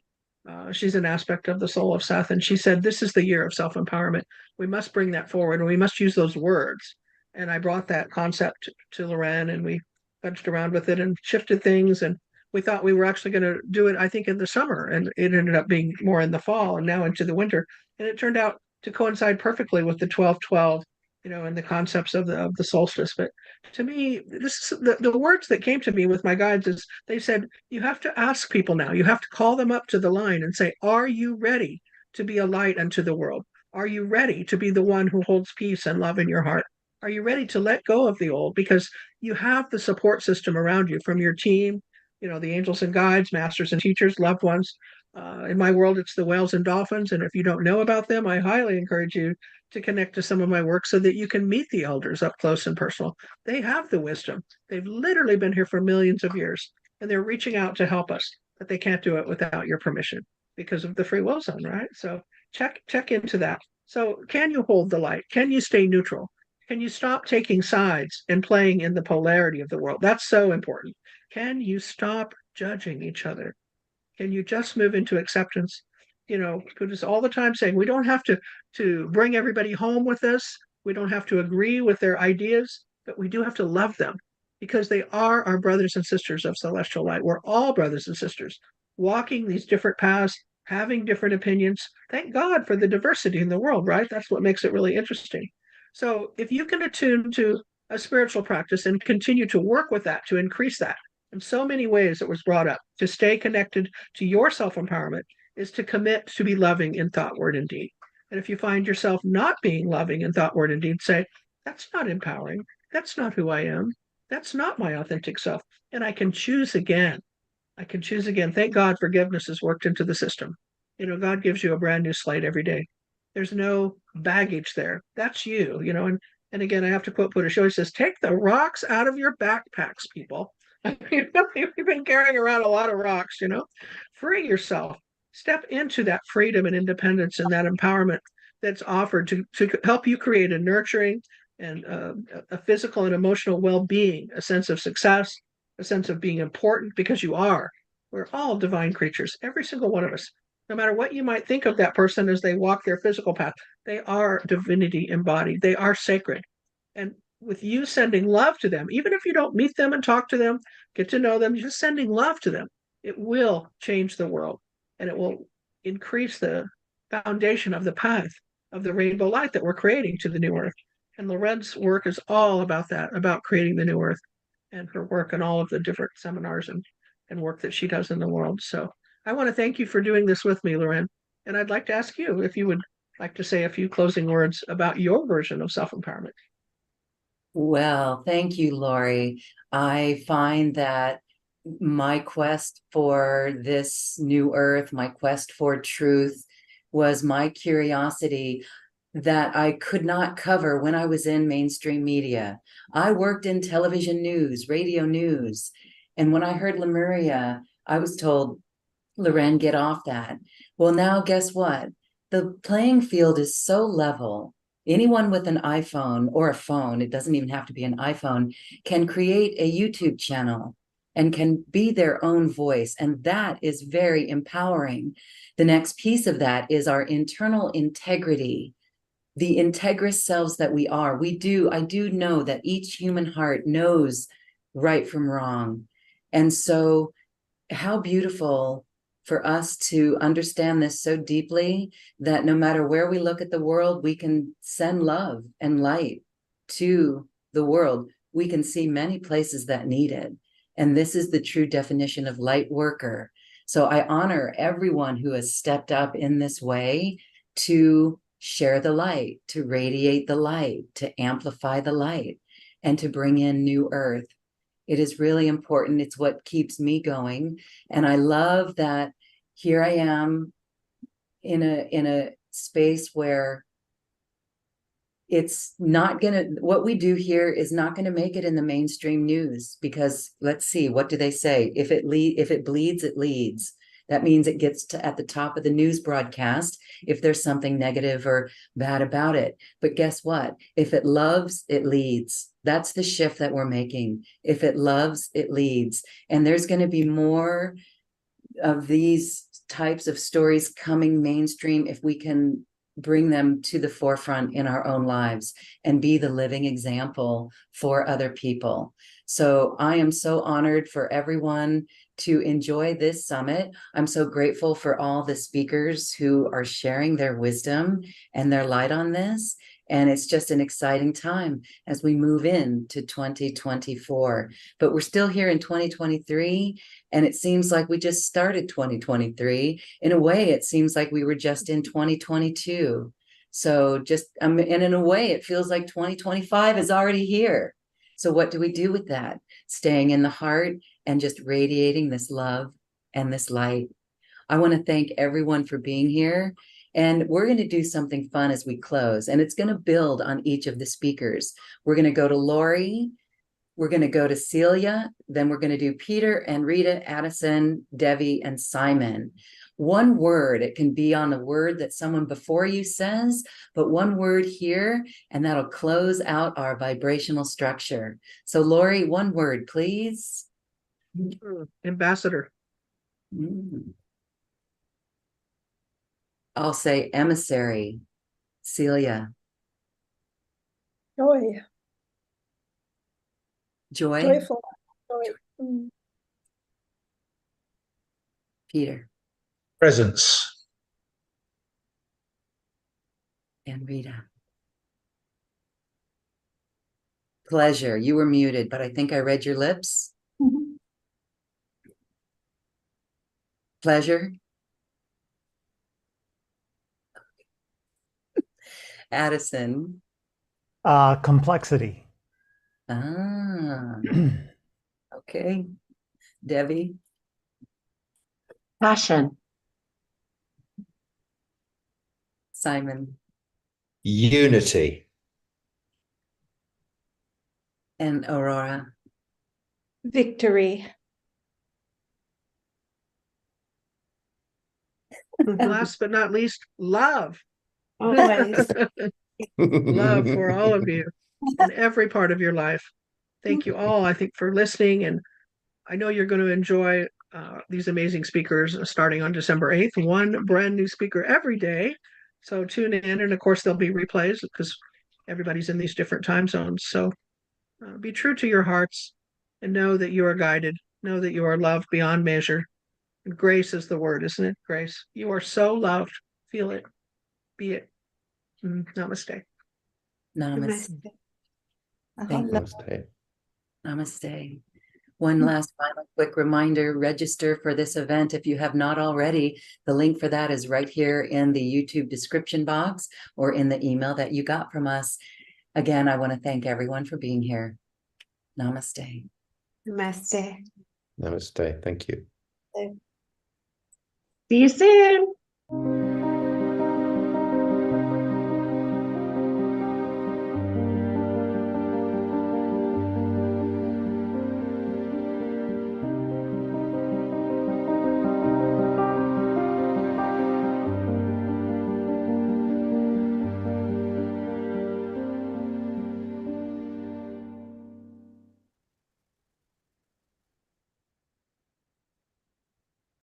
She's an aspect of the soul of Seth. And she said, this is the year of self-empowerment. We must bring that forward, and we must use those words. And I brought that concept to Loren, and we fudged around with it and shifted things. And we thought we were actually going to do it, I think, in the summer, and it ended up being more in the fall and now into the winter. And it turned out to coincide perfectly with the 12/12 and the concepts of the solstice. But to me, this is the words that came to me with my guides is they said, you have to ask people now. You have to call them up to the line and say, are you ready to be a light unto the world? Are you ready to be the one who holds peace and love in your heart? Are you ready to let go of the old? Because you have the support system around you from your team, the angels and guides, masters and teachers, loved ones. In my world, it's the whales and dolphins. And if you don't know about them, I highly encourage you to connect to some of my work so that you can meet the elders up close and personal. They have the wisdom. They've literally been here for millions of years, and they're reaching out to help us, but they can't do it without your permission because of the free will zone, right? So check into that. So can you hold the light? Can you stay neutral? Can you stop taking sides and playing in the polarity of the world? That's so important. Can you stop judging each other? Can you just move into acceptance? Buddha's all the time saying we don't have to bring everybody home with us. We don't have to agree with their ideas, but we do have to love them because they are our brothers and sisters of celestial light. We're all brothers and sisters walking these different paths, having different opinions. Thank God for the diversity in the world, right? That's what makes it really interesting. So if you can attune to a spiritual practice and continue to work with that to increase that, in so many ways it was brought up, to stay connected to your self-empowerment is to commit to be loving in thought, word, and deed. And if you find yourself not being loving in thought, word, and deed, say, that's not empowering. That's not who I am. That's not my authentic self. And I can choose again. I can choose again. Thank God forgiveness is worked into the system. God gives you a brand new slate every day. There's no baggage there. That's you, and again, I have to quote Buddha. He says, take the rocks out of your backpacks, people. You've been carrying around a lot of rocks, free yourself. Step into that freedom and independence and that empowerment that's offered to help you create a nurturing and a physical and emotional well-being, a sense of success, a sense of being important because you are. We're all divine creatures, every single one of us. No matter what you might think of that person as they walk their physical path, they are divinity embodied. They are sacred. And with you sending love to them, even if you don't meet them and talk to them, get to know them, just sending love to them, it will change the world. And it will increase the foundation of the path of the rainbow light that we're creating to the new earth. And Loren's work is all about that, about creating the new earth, and her work and all of the different seminars and work that she does in the world. So I want to thank you for doing this with me, Loren. And I'd like to ask you if you would like to say a few closing words about your version of self-empowerment. Well, thank you, Lori. I find that my quest for this new earth, my quest for truth, was my curiosity that I could not cover when I was in mainstream media. I worked in television news, radio news. And when I heard Lemuria, I was told, Loren, get off that. Well, now guess what? The playing field is so level. Anyone with an iPhone or a phone, it doesn't even have to be an iPhone, can create a YouTube channel and can be their own voice. And that is very empowering. The next piece of that is our internal integrity, the integrous selves that we are. I do know that each human heart knows right from wrong. And so how beautiful for us to understand this so deeply that no matter where we look at the world, we can send love and light to the world. We can see many places that need it. And this is the true definition of light worker. So I honor everyone who has stepped up in this way to share the light, to radiate the light, to amplify the light, and to bring in new earth. It is really important. It's what keeps me going. And I love that here I am in a space where it's not gonna, what we do here is not gonna make it in the mainstream news, because let's see, what do they say? If it bleeds, it leads. That means it gets to at the top of the news broadcast if there's something negative or bad about it. But guess what? If it loves, it leads. That's the shift that we're making. If it loves, it leads. And there's going to be more of these types of stories coming mainstream if we can bring them to the forefront in our own lives and be the living example for other people. So I am so honored for everyone to enjoy this summit. I'm so grateful for all the speakers who are sharing their wisdom and their light on this. And it's just an exciting time as we move into 2024. But we're still here in 2023, and it seems like we just started 2023. In a way, it seems like we were just in 2022. So and in a way, it feels like 2025 is already here. So what do we do with that? Staying in the heart and just radiating this love and this light. I want to thank everyone for being here. And we're going to do something fun as we close, and it's going to build on each of the speakers. We're going to go to Lori, we're going to go to Celia, then we're going to do Peter and Rita, Addison, Devi, and Simon. One word, it can be on a word that someone before you says, but one word here, and that'll close out our vibrational structure. So Lori, one word, please. Ambassador. I'll say emissary. Celia. Joy. Joy. Joyful. Joy. Peter. Presence. And Rita. Pleasure. You were muted, but I think I read your lips. Pleasure. Addison. Complexity. Okay. Debbie. Passion. Simon. Unity. And Aurora. Victory. Last but not least, love. Always. Love for all of you in every part of your life. Thank you all, I think, for listening. And I know you're going to enjoy these amazing speakers starting on December 8th. One brand new speaker every day. So tune in. And of course, there'll be replays because everybody's in these different time zones. So be true to your hearts and know that you are guided. Know that you are loved beyond measure. And grace is the word, isn't it? Grace. You are so loved. Feel it. Be it. Namaste. Namaste. Thank you. Namaste. Namaste. One last final quick reminder, register for this event if you have not already. The link for that is right here in the YouTube description box or in the email that you got from us. Again, I want to thank everyone for being here. Namaste. Namaste. Namaste. Thank you. See you soon.